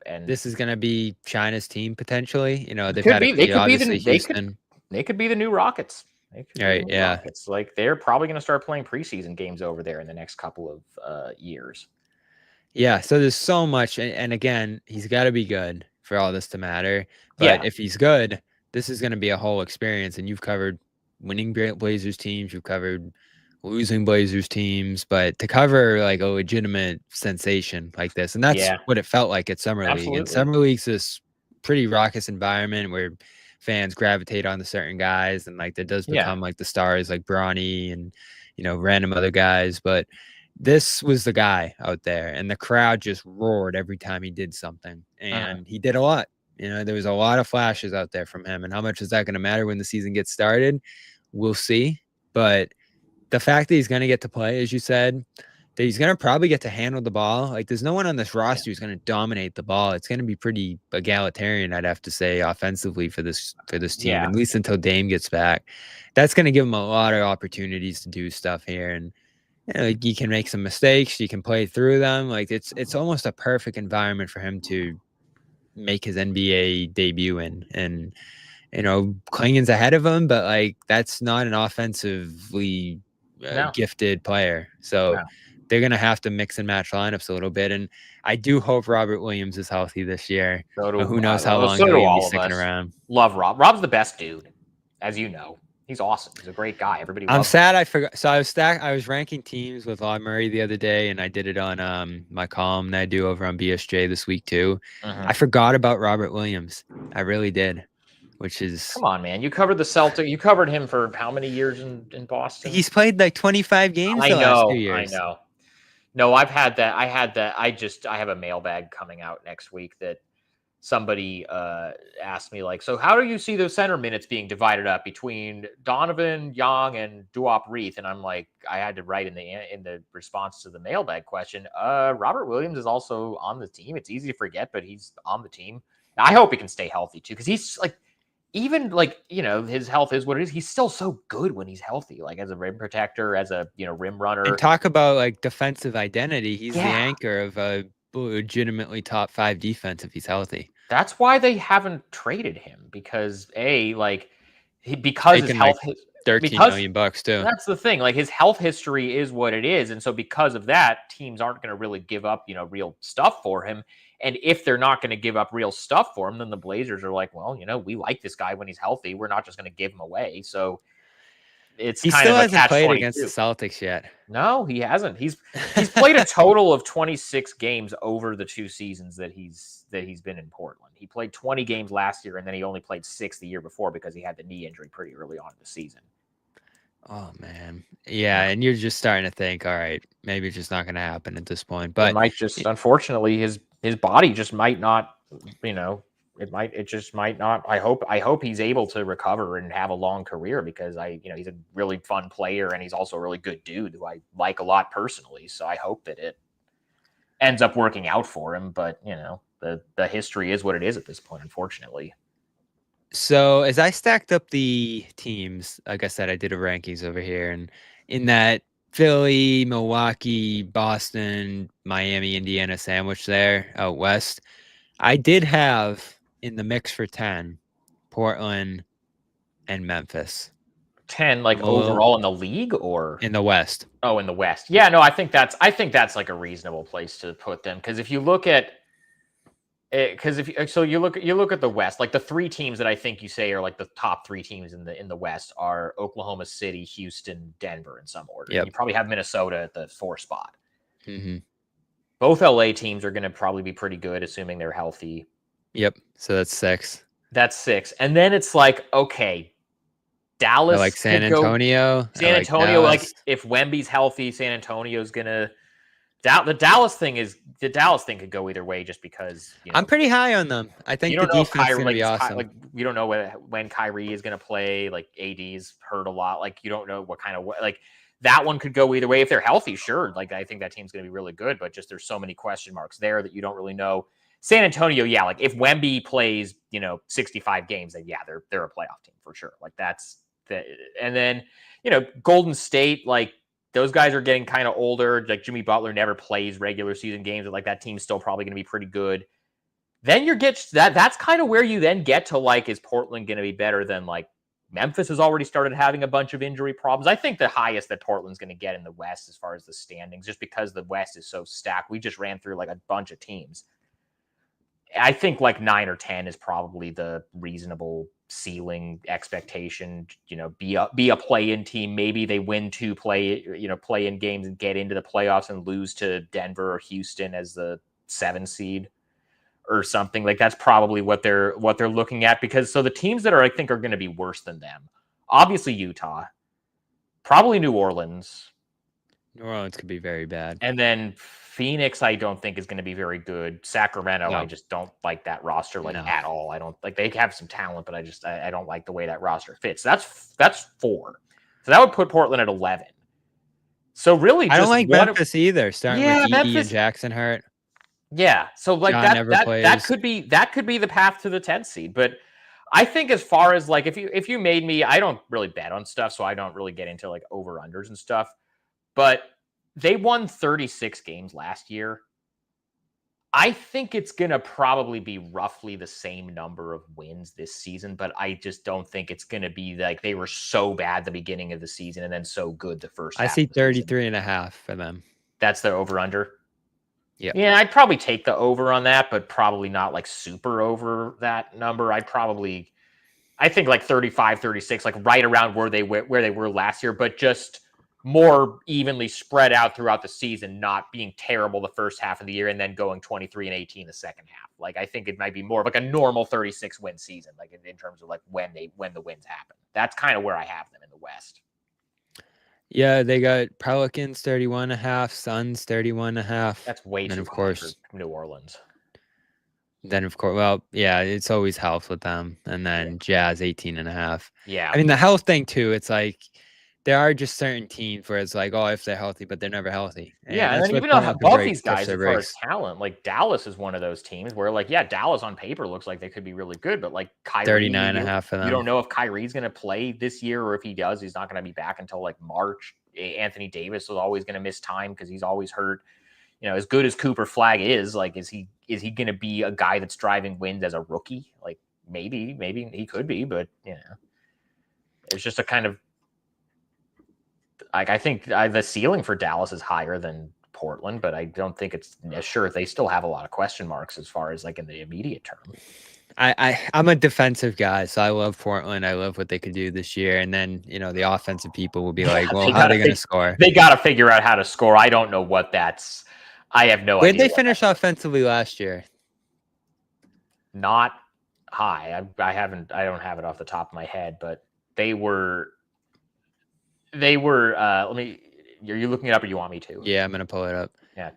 and This is going to be China's team potentially. They've could had be. a They few, could be obviously Houston. They could be the new Rockets. They could be Right, the new yeah. Rockets. Like they're probably going to start playing preseason games over there in the next couple of years. Yeah, so there's so much, and again, he's got to be good for all this to matter. But Yeah. if he's good, this is going to be a whole experience. And you've covered winning Blazers teams, you've covered losing Blazers teams, but to cover like a legitimate sensation like this, and that's what it felt like at Summer League. Absolutely. And Summer League's this pretty raucous environment where fans gravitate on the certain guys, and like there does become like the stars like Bronny and random other guys, but this was the guy out there, and the crowd just roared every time he did something, and he did a lot. There was a lot of flashes out there from him, and how much is that going to matter when the season gets started? We'll see. But the fact that he's going to get to play, as you said, that he's going to probably get to handle the ball. Like there's no one on this roster who's going to dominate the ball. It's going to be pretty egalitarian, I'd have to say, offensively for this team, at least until Dame gets back. That's going to give him a lot of opportunities to do stuff here. And like you can make some mistakes, you can play through them. Like it's almost a perfect environment for him to make his NBA debut in. And Klingon's ahead of him, but like that's not an offensively gifted player. So they're gonna have to mix and match lineups a little bit. And I do hope Robert Williams is healthy this year. Who knows how long he'll be sticking around. Love Rob. Rob's the best dude, as you know. He's awesome. He's a great guy. Everybody. I'm sad I forgot. So I was ranking teams with Law Murray the other day, and I did it on my column that I do over on BSJ this week too. I forgot about Robert Williams. I really did, which is come on, man. You covered the Celtics. You covered him for how many years in Boston? He's played like 25 games the last 2 years. I know. No, I've had that. I have a mailbag coming out next week that somebody asked me, like, so how do you see those center minutes being divided up between Donovan, Yang, and Duop Reith? And I'm like, I had to write in the response to the mailbag question, Robert Williams is also on the team. It's easy to forget, but he's on the team. I hope he can stay healthy too, because he's like, even like, his health is what it is. He's still so good when he's healthy, like as a rim protector, as a, rim runner. And talk about like defensive identity. He's the anchor of a legitimately top 5 defense if he's healthy. That's why they haven't traded him, because because his health, $13 million too. That's the thing. Like his health history is what it is, and so because of that, teams aren't going to really give up, real stuff for him. And if they're not going to give up real stuff for him, then the Blazers are like, well, we like this guy when he's healthy. We're not just going to give him away. So he still hasn't played against the Celtics yet. No, he hasn't. He's played a total of 26 games over the 2 seasons that he's been in Portland. He played 20 games last year, and then he only played 6 the year before because he had the knee injury pretty early on in the season. Oh man, yeah, and you're just starting to think, all right, maybe it's just not going to happen at this point. But it might just, unfortunately, his body just might not, it just might not. I hope he's able to recover and have a long career, because he's a really fun player, and he's also a really good dude who I like a lot personally. So I hope that it ends up working out for him. But the history is what it is at this point, unfortunately. So as I stacked up the teams, like I said, I did a rankings over here, and in that Philly, Milwaukee, Boston, Miami, Indiana sandwich there out west, I did have in the mix for 10 Portland and Memphis. 10 like overall in the league, or in the West? Oh, in the West. Yeah, no, I think that's like a reasonable place to put them, because if you look at you look at the West, like the 3 teams that I think you say are like the top 3 teams in the West are Oklahoma City, Houston, Denver in some order. Yep. You probably have Minnesota at the 4 spot. Mm-hmm. Both LA teams are going to probably be pretty good, assuming they're healthy. Yep. So that's 6. That's 6, and then it's like, okay, Dallas, I like San Antonio. San Antonio, like if Wemby's healthy, San Antonio's gonna The Dallas thing could go either way just because I'm pretty high on them. I think you the don't know if defense is Kyrie, going to be awesome. you don't know when Kyrie is going to play. Like AD's hurt a lot. Like you don't know what kind of like that one could go either way. If they're healthy, sure. Like I think that team's going to be really good, but just there's so many question marks there that you don't really know. San Antonio, yeah, like if Wemby plays, 65 games, then yeah, they're a playoff team for sure. Like that's the, and then Golden State, like those guys are getting kind of older. Like Jimmy Butler never plays regular season games, but like that team's still probably going to be pretty good. Then that's kind of where you then get to like, is Portland going to be better than like Memphis has already started having a bunch of injury problems. I think the highest that Portland's going to get in the West as far as the standings, just because the West is so stacked. We just ran through like a bunch of teams. I think like 9 or 10 is probably the reasonable ceiling expectation. Be a play-in team. Maybe they win 2 play-in games and get into the playoffs and lose to Denver or Houston as the 7 seed or something. Like that's probably what they're looking at, because so the teams that I think are going to be worse than them, obviously Utah, probably New Orleans. New Orleans could be very bad. And then Phoenix, I don't think is going to be very good. Sacramento, No. I just don't like that roster at all. I don't like, they have some talent, but I don't like the way that roster fits. That's 4. So that would put Portland at 11. So really, I don't like Memphis either. Starting with Edie and Jackson Hart. Yeah, so like John that could be the path to the 10th seed. But I think as far as like if you made me, I don't really bet on stuff, so I don't really get into like over unders and stuff. But they won 36 games last year. I think it's going to probably be roughly the same number of wins this season, but I just don't think it's going to be like they were so bad the beginning of the season and then so good the first half. I see 33.5 for them. That's the over under. Yeah. Yeah, I'd probably take the over on that, but probably not like super over that number. I think like 35, 36, like right around where they were last year, but just more evenly spread out throughout the season, not being terrible the first half of the year and then going 23-18 the second half. Like I think it might be more of like a normal 36 win season, like in terms of like when the wins happen. That's kind of where I have them in the West. Yeah, they got Pelicans 31.5, Suns 31.5. That's way too high for New Orleans. Then of course, well, yeah, it's always helps with them. And then Jazz 18.5. Yeah. I mean, the health thing too, it's like there are just certain teams where it's like, oh, if they're healthy, but they're never healthy. And then even though both these guys as far as talent, like Dallas is one of those teams where like, yeah, Dallas on paper looks like they could be really good, but like Kyrie, 39.5 for them. You don't know if Kyrie's going to play this year, or if he does, he's not going to be back until like March. Anthony Davis is always going to miss time because he's always hurt. As good as Cooper Flag is, like, is he going to be a guy that's driving wins as a rookie? Like maybe he could be, but it's just a kind of, like, I think the ceiling for Dallas is higher than Portland, but I don't think it's sure. They still have a lot of question marks as far as like in the immediate term. I'm a defensive guy, so I love Portland. I love what they could do this year. And then, the offensive people will be like, well, how are they going to score? They got to figure out how to score. I don't know what that's. I have no idea. Where'd they finish offensively last year? Not high. I don't have it off the top of my head, but they were. Are you looking it up or you want me to? Yeah, I'm going to pull it up. Yeah.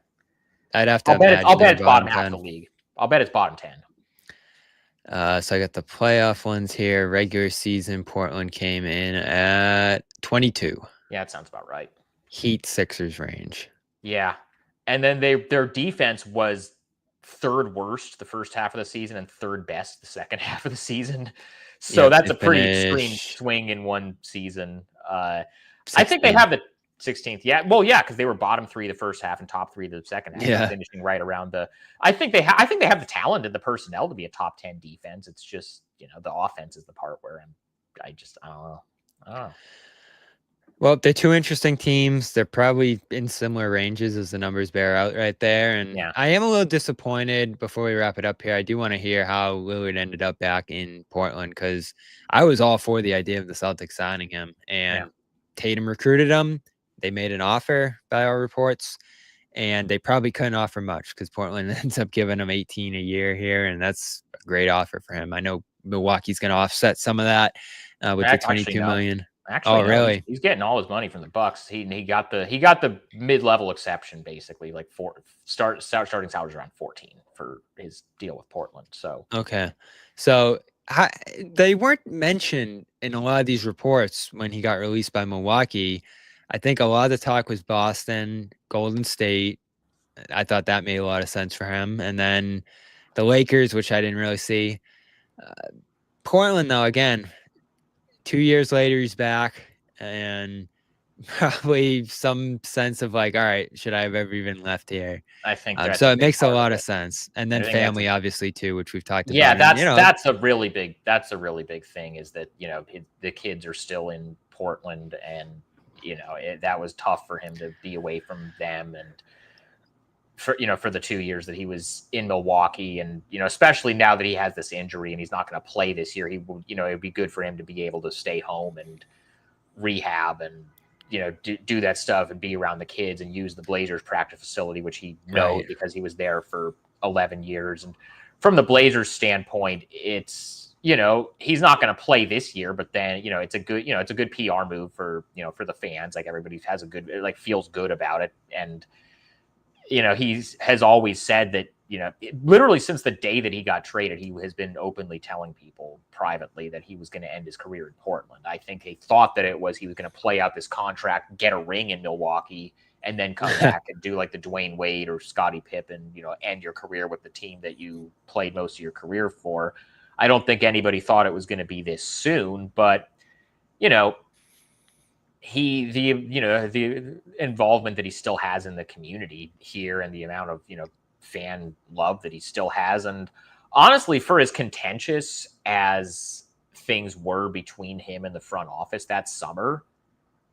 I'd have to I'll bet it's bottom half of the league. I'll bet it's bottom 10. So I got the playoff ones here. Regular season, Portland came in at 22. Yeah, that sounds about right. Heat Sixers range. Yeah. And then their defense was 3rd worst the first half of the season and 3rd best the second half of the season. So that's a pretty extreme swing in one season. I think they have the 16th. Yeah. Well, yeah, because they were bottom 3 the first half and top 3 the second half. Yeah. Finishing right around I think they have the talent and the personnel to be a top 10 defense. It's just, the offense is the part where I don't know. Well, they're 2 interesting teams. They're probably in similar ranges as the numbers bear out right there. And yeah. I am a little disappointed before we wrap it up here. I do want to hear how Lillard ended up back in Portland, because I was all for the idea of the Celtics signing him. And Tatum recruited him. They made an offer by our reports, and they probably couldn't offer much because Portland ends up giving him 18 a year here. And that's a great offer for him. I know Milwaukee's going to offset some of that with the $22 million. Actually, Oh, no, really? he's getting all his money from the Bucks. He got the mid-level exception, basically, like starting salaries around 14 for his deal with Portland. So Okay. So they weren't mentioned in a lot of these reports when he got released by Milwaukee. I think a lot of the talk was Boston, Golden State. I thought that made a lot of sense for him. And then the Lakers, which I didn't really see. Portland, though, again, 2 years later, he's back. And probably some sense of like, all right, should I have ever even left here? I think that's So a it big makes a part lot of of it. sense. And then I think that's family, obviously, too, which we've talked Yeah, about. And, that's a really big thing is that, the kids are still in Portland, and that was tough for him to be away from them, and for the 2 years that he was in Milwaukee, and especially now that he has this injury and he's not going to play this year, he will, it'd be good for him to be able to stay home and rehab and do that stuff and be around the kids and use the Blazers practice facility, which he knows Right. because he was there for 11 years. And from the Blazers standpoint, it's, he's not going to play this year, but then, it's a good PR move for the fans. Like, everybody has feels good about it. And, he has always said that, literally since the day that he got traded, he has been openly telling people privately that he was going to end his career in Portland. I think they thought that he was going to play out this contract, get a ring in Milwaukee, and then come back and do like the Dwayne Wade or Scottie Pippen, end your career with the team that you played most of your career for. I don't think anybody thought it was going to be this soon, but the involvement that he still has in the community here, and the amount of fan love that he still has, and honestly, for as contentious as things were between him and the front office that summer,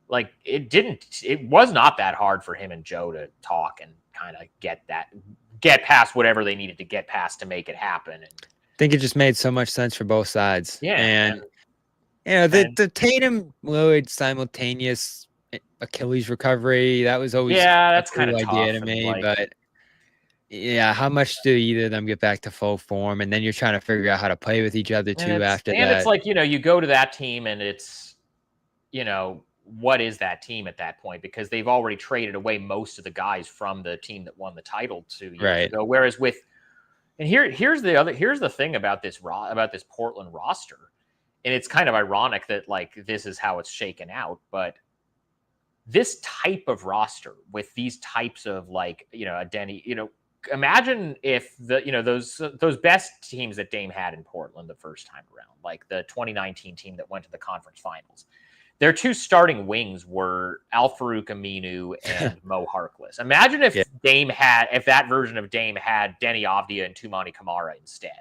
like, it was not that hard for him and Joe to talk and kind of get past whatever they needed to get past to make it happen. And I think it just made so much sense for both sides. Yeah, and the Tatum Lillard simultaneous Achilles recovery, that was always that's a cool kind of idea tough, to me. and, But yeah, how much do either of them get back to full form? And then you're trying to figure out how to play with each other too after that. And it's like, you go to that team and it's, what is that team at that point? Because they've already traded away most of the guys from the team that won the title 2 years ago. Whereas here's the thing about this Portland roster. And it's kind of ironic that, like, this is how it's shaken out, but this type of roster with these types of, like, a Denny, imagine if those best teams that Dame had in Portland the first time around, like the 2019 team that went to the conference finals, their two starting wings were Al-Farouq Aminu and Mo Harkless. Imagine if if that version of Dame had Denny Avdia and Toumani Camara instead.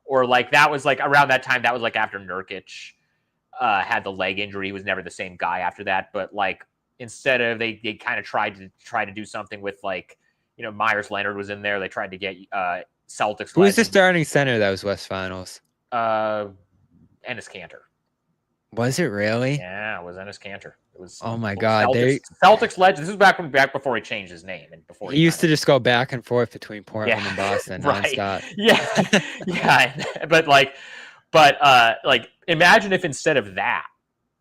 Or like that was like around that time, that was like after Nurkic had the leg injury. He was never the same guy after that. But like, instead of they kind of tried to do something with, like, Myers Leonard was in there. They tried to get Celtics. Who was the starting center that was West Finals? Ennis Cantor. Was it really? Yeah, it was Ennis Cantor. It was. Oh my God! Celtics legend. This was back before he changed his name, and before he used to just go back and forth between Portland and Boston nonstop. Yeah. But imagine if instead of that,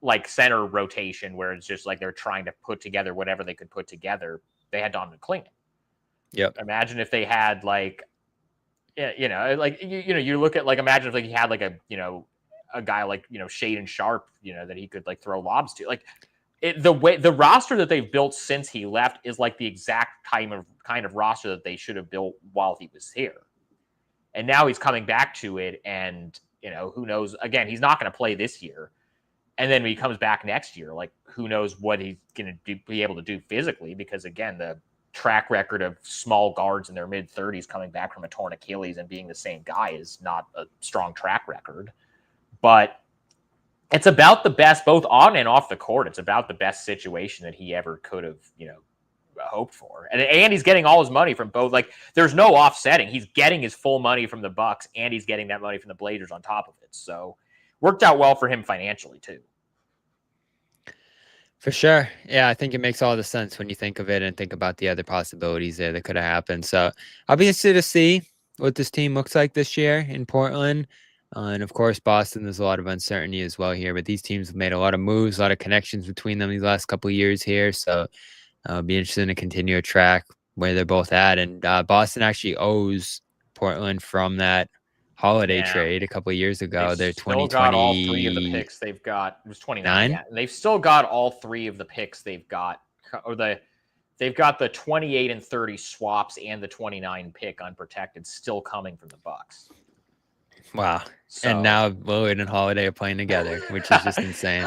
like, center rotation where it's just like they're trying to put together whatever they could put together, they had Donovan Clingan. Yep. Imagine if they had you look at, like, imagine if, like, he had like a guy like Shaedon Sharpe, that he could, like, throw lobs to. Like, the roster that they've built since he left is like the exact kind of roster that they should have built while he was here. And now he's coming back to it, and who knows? Again, he's not going to play this year, and then when he comes back next year, like, who knows what he's going to be able to do physically? Because again, the track record of small guards in their mid-30s coming back from a torn Achilles and being the same guy is not a strong track record. But it's about the best, both on and off the court. It's about the best situation that he ever could have, hoped for. And he's getting all his money from both. Like, there's no offsetting. He's getting his full money from the Bucks, and he's getting that money from the Blazers on top of it. So worked out well for him financially too. For sure. Yeah, I think it makes all the sense when you think of it and think about the other possibilities there that could have happened. So I'll be interested to see what this team looks like this year in Portland. And of course, Boston, there's a lot of uncertainty as well here, but these teams have made a lot of moves, a lot of connections between them these last couple of years here. So it'll be interesting to continue to track where they're both at. And Boston actually owes Portland from that Holiday trade a couple of years ago. They're still 2020. got all 3 of the picks they've got. It was 29. Yeah. And they've still got all 3 of the picks they've got, or they've got the 28 and 30 swaps and the 29 pick unprotected still coming from the Bucks. Wow. So, and now Lillard and Holiday are playing together, which is just insane.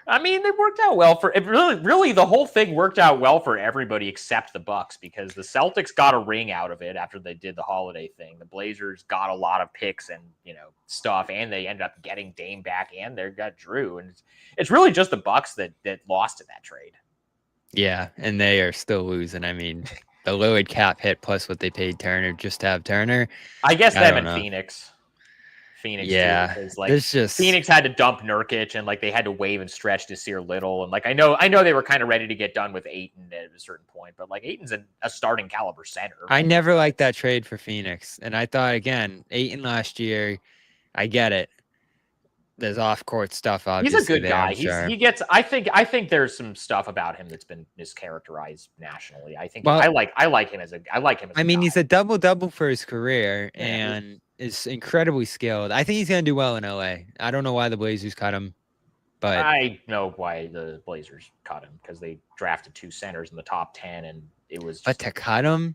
I mean, it worked out well for it. Really, the whole thing worked out well for everybody except the Bucks, because the Celtics got a ring out of it after they did the Holiday thing. The Blazers got a lot of picks and stuff, and they ended up getting Dame back, and they got Jrue, and it's really just the Bucks that lost in that trade. Yeah, and they are still losing. I mean, the Lillard cap hit plus what they paid Turner just to have Turner. I guess them and Phoenix. Yeah, too, because Phoenix had to dump Nurkic, and they had to waive and stretch Nasir Little, and I know they were kind of ready to get done with Ayton at a certain point, but Ayton's a starting caliber center. I never liked that trade for Phoenix, and I thought again, Ayton last year, I get it. There's off-court stuff. Obviously, he's a good guy. Sure. He gets. I think there's some stuff about him that's been mischaracterized nationally. I think I like him as a. I mean, he's a double-double for his career, and is incredibly skilled. I think he's gonna do well in LA. I don't know why the Blazers cut him, but I know why the Blazers cut him, because they drafted 2 centers in the top 10, and it was. But to cut him,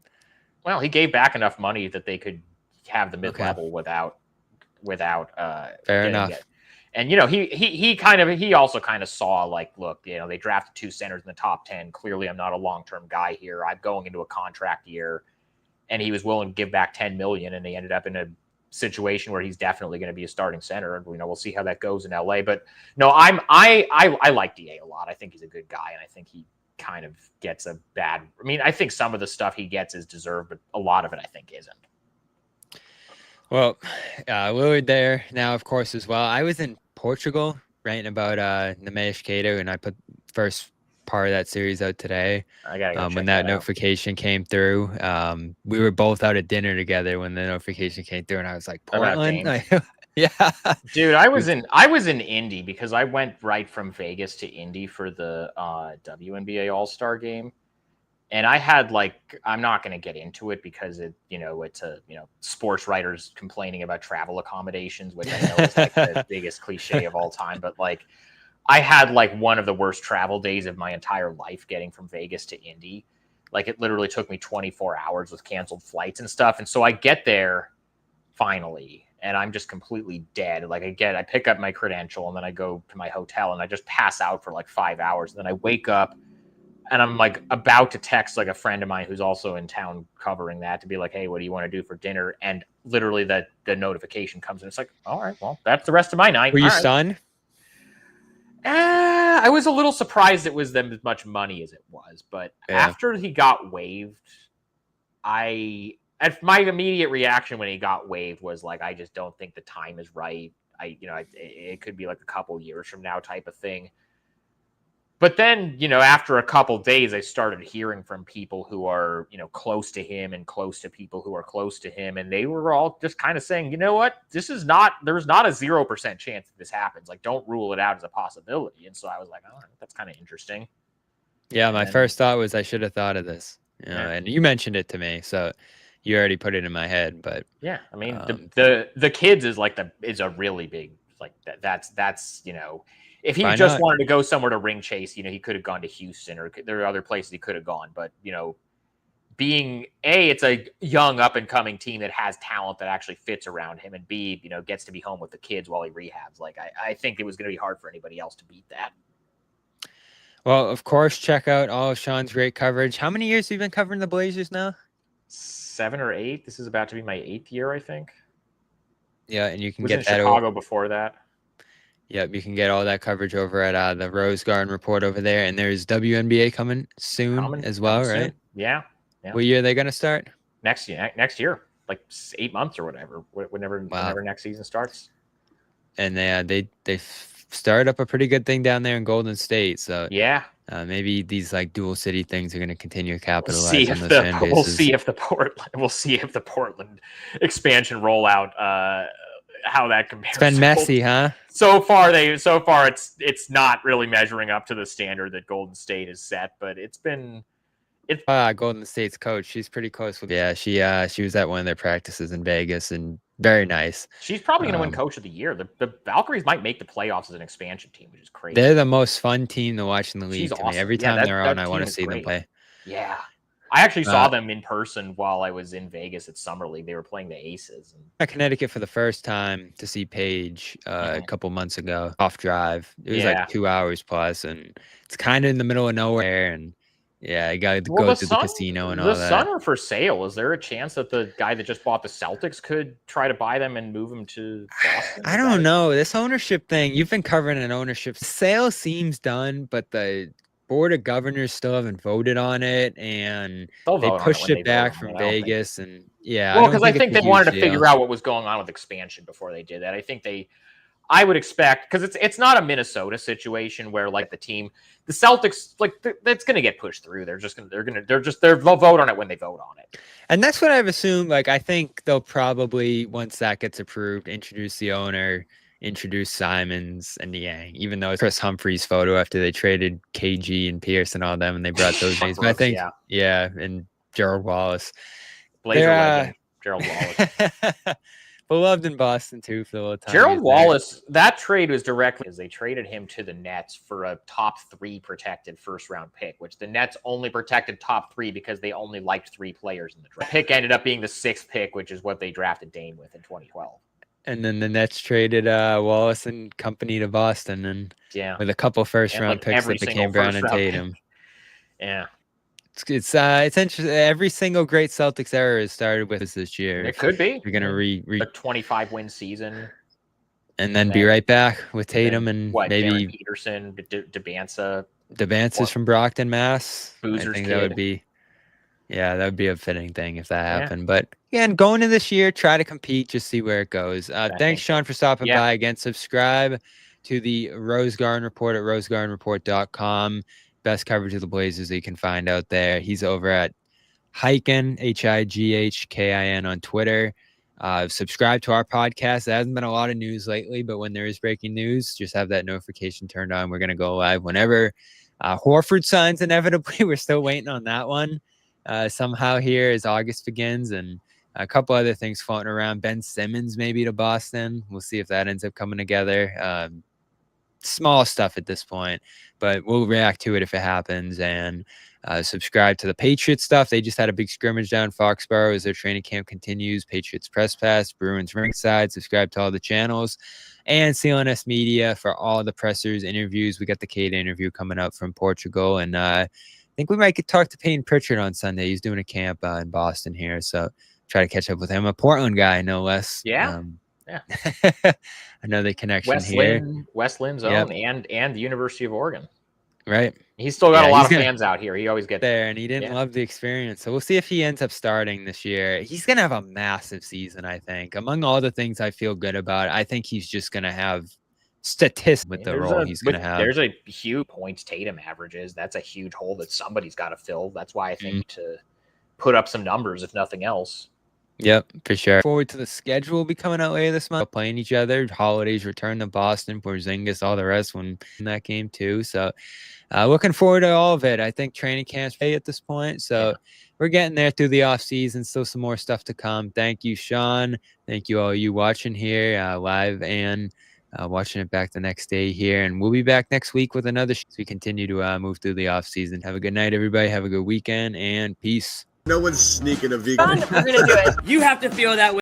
well, he gave back enough money that they could have the mid-level without. Fair enough. And he also kind of saw look, they drafted 2 centers in the top 10. Clearly, I'm not a long-term guy here. I'm going into a contract year, and he was willing to give back $10 million, and he ended up in a situation where he's definitely going to be a starting center. And we'll see how that goes in LA. But no, I like DA a lot. I think he's a good guy, and I think he kind of gets a bad. I mean, I think some of the stuff he gets is deserved, but a lot of it I think isn't. Well, Lillard there now, of course, as well. I was in Portugal writing about Nemesh Cato, and I put first part of that series out today. I gotta go when that notification came through. We were both out at dinner together when the notification came through, and I was like, Portland? Yeah. Dude, I was in Indy because I went right from Vegas to Indy for the WNBA All-Star game. And I had I'm not going to get into it because it's sports writers complaining about travel accommodations, which I know is the biggest cliche of all time. But I had one of the worst travel days of my entire life getting from Vegas to Indy. It literally took me 24 hours with canceled flights and stuff. And so I get there finally, and I'm just completely dead. I pick up my credential, and then I go to my hotel, and I just pass out for 5 hours. And then I wake up, and I'm about to text a friend of mine who's also in town covering that to be hey, what do you want to do for dinner? And literally the notification comes, and it's all right, well, that's the rest of my night. Were you stunned? I was a little surprised it was them as much money as it was, but after he got waived, my immediate reaction when he got waived was I just don't think the time is right. It could be a couple years from now type of thing. But then, after a couple days, I started hearing from people who are, close to him and close to people who are close to him. And they were all just kind of saying, you know what, there's not a 0% chance that this happens. Don't rule it out as a possibility. And so I was like, oh, that's kind of interesting. Yeah, my first thought was I should have thought of this. And you mentioned it to me. So you already put it in my head. But yeah, I mean, the kids is is a really big, that's if he just wanted to go somewhere to ring chase, he could have gone to Houston, or there are other places he could have gone. But, being it's a young up and coming team that has talent that actually fits around him, and B, gets to be home with the kids while he rehabs. I think it was going to be hard for anybody else to beat that. Well, of course, check out all of Sean's great coverage. How many years have you been covering the Blazers now? 7 or 8. This is about to be my 8th year, I think. Yeah, and you can get that Chicago before that. Yep, you can get all that coverage over at the Rose Garden Report over there. And there's WNBA coming soon as well, right? Yeah. What year are they going to start? Next year, 8 months or whatever, whenever next season starts. And they started up a pretty good thing down there in Golden State. So yeah, maybe these dual city things are going to continue to capitalize on those fan bases. We'll see if the Portland expansion rollout how that compares. It's been messy, huh? So far it's not really measuring up to the standard that Golden State has set, but it's Golden State's coach. She's pretty close with. Yeah, she was at one of their practices in Vegas, and very nice. She's probably going to win Coach of the Year. The Valkyries might make the playoffs as an expansion team, which is crazy. They're the most fun team to watch in the league. She's to me. awesome. Every time they're on, I want to see them play. Yeah. I actually saw them in person while I was in Vegas at Summer League. They were playing the Aces. At Connecticut for the first time to see Paige a couple months ago off drive. It was like 2 hours plus, and it's kind of in the middle of nowhere. And yeah, you got to go to the casino and all that. The Sun are for sale. Is there a chance that the guy that just bought the Celtics could try to buy them and move them to Boston? I don't know. This ownership thing, you've been covering an ownership. Sale seems done, but the Board of Governors still haven't voted on it, and they pushed it back from Vegas. And well, because I think they wanted to figure out what was going on with expansion before they did that. I would expect, because it's not a Minnesota situation where like the Celtics, like that's going to get pushed through. They'll vote on it when they vote on it. And that's what I've assumed. Like, I think they'll probably, once that gets approved, introduce the owner, introduce Simons and Yang, even though it's Chris Humphrey's photo after they traded KG and Pierce and all them, and they brought those names. But I think, and Gerald Wallace. Blazer legend, Gerald Wallace. Beloved in Boston, too, for the little time. Gerald Wallace, that trade was directly because they traded him to the Nets for a top 3 protected first-round pick, which the Nets only protected top 3 because they only liked 3 players in the draft. The pick ended up being the 6th pick, which is what they drafted Dame with in 2012. And then the Nets traded Wallace and company to Boston, and with a couple first-round picks that became Brown and Tatum. Yeah. It's interesting. Every single great Celtics era has started with this year. It could be. You're gonna a 25-win season, and then be right back with Tatum and maybe Darren Peterson, Debanza. Debanza's from Brockton, Mass. Boozer's I think kid. that would be a fitting thing if that happened. But again, going into this year, try to compete, just see where it goes. Thanks, Sean, for stopping by. Again, subscribe to the Rose Garden Report at rosegardenreport.com. Best coverage of the Blazers that you can find out there. He's over at Highkin, Highkin on Twitter. Subscribe to our podcast. There hasn't been a lot of news lately, but when there is breaking news, just have that notification turned on. We're going to go live whenever Horford signs inevitably. We're still waiting on that one. Somehow here as August begins, and a couple other things floating around. Ben Simmons maybe to Boston. We'll see if that ends up coming together. Small stuff at this point, but we'll react to it if it happens. And subscribe to the Patriots stuff. They just had a big scrimmage down in Foxborough as their training camp continues. Patriots Press Pass, Bruins Ringside. Subscribe to all the channels, and CLNS Media for all the pressers, interviews. We got the Kate interview coming up from Portugal, and I think we might get talk to Payton Pritchard on Sunday. He's doing a camp in Boston here, so try to catch up with him. A Portland guy, no less. Yeah. Another connection here. West Lynn's own, and the University of Oregon. Right. He's still got a lot of fans out here. He always gets there, and he didn't love the experience. So we'll see if he ends up starting this year. He's going to have a massive season, I think. Among all the things I feel good about, I think he's just going to have statistics with the role he's going to have. There's a huge points Tatum averages. That's a huge hole that somebody's got to fill. That's why I think to put up some numbers, if nothing else. Yep, for sure. Forward to the schedule will be coming out later this month. Playing each other. Holidays return to Boston. Porzingis, all the rest when in that game too. So looking forward to all of it. I think training camp's pay at this point. So we're getting there through the off season. Still some more stuff to come. Thank you, Sean. Thank you all you watching here live and watching it back the next day here. And we'll be back next week with another as we continue to move through the off season. Have a good night, everybody. Have a good weekend, and peace. No one's sneaking a vegan. We're gonna do it. You have to feel that way.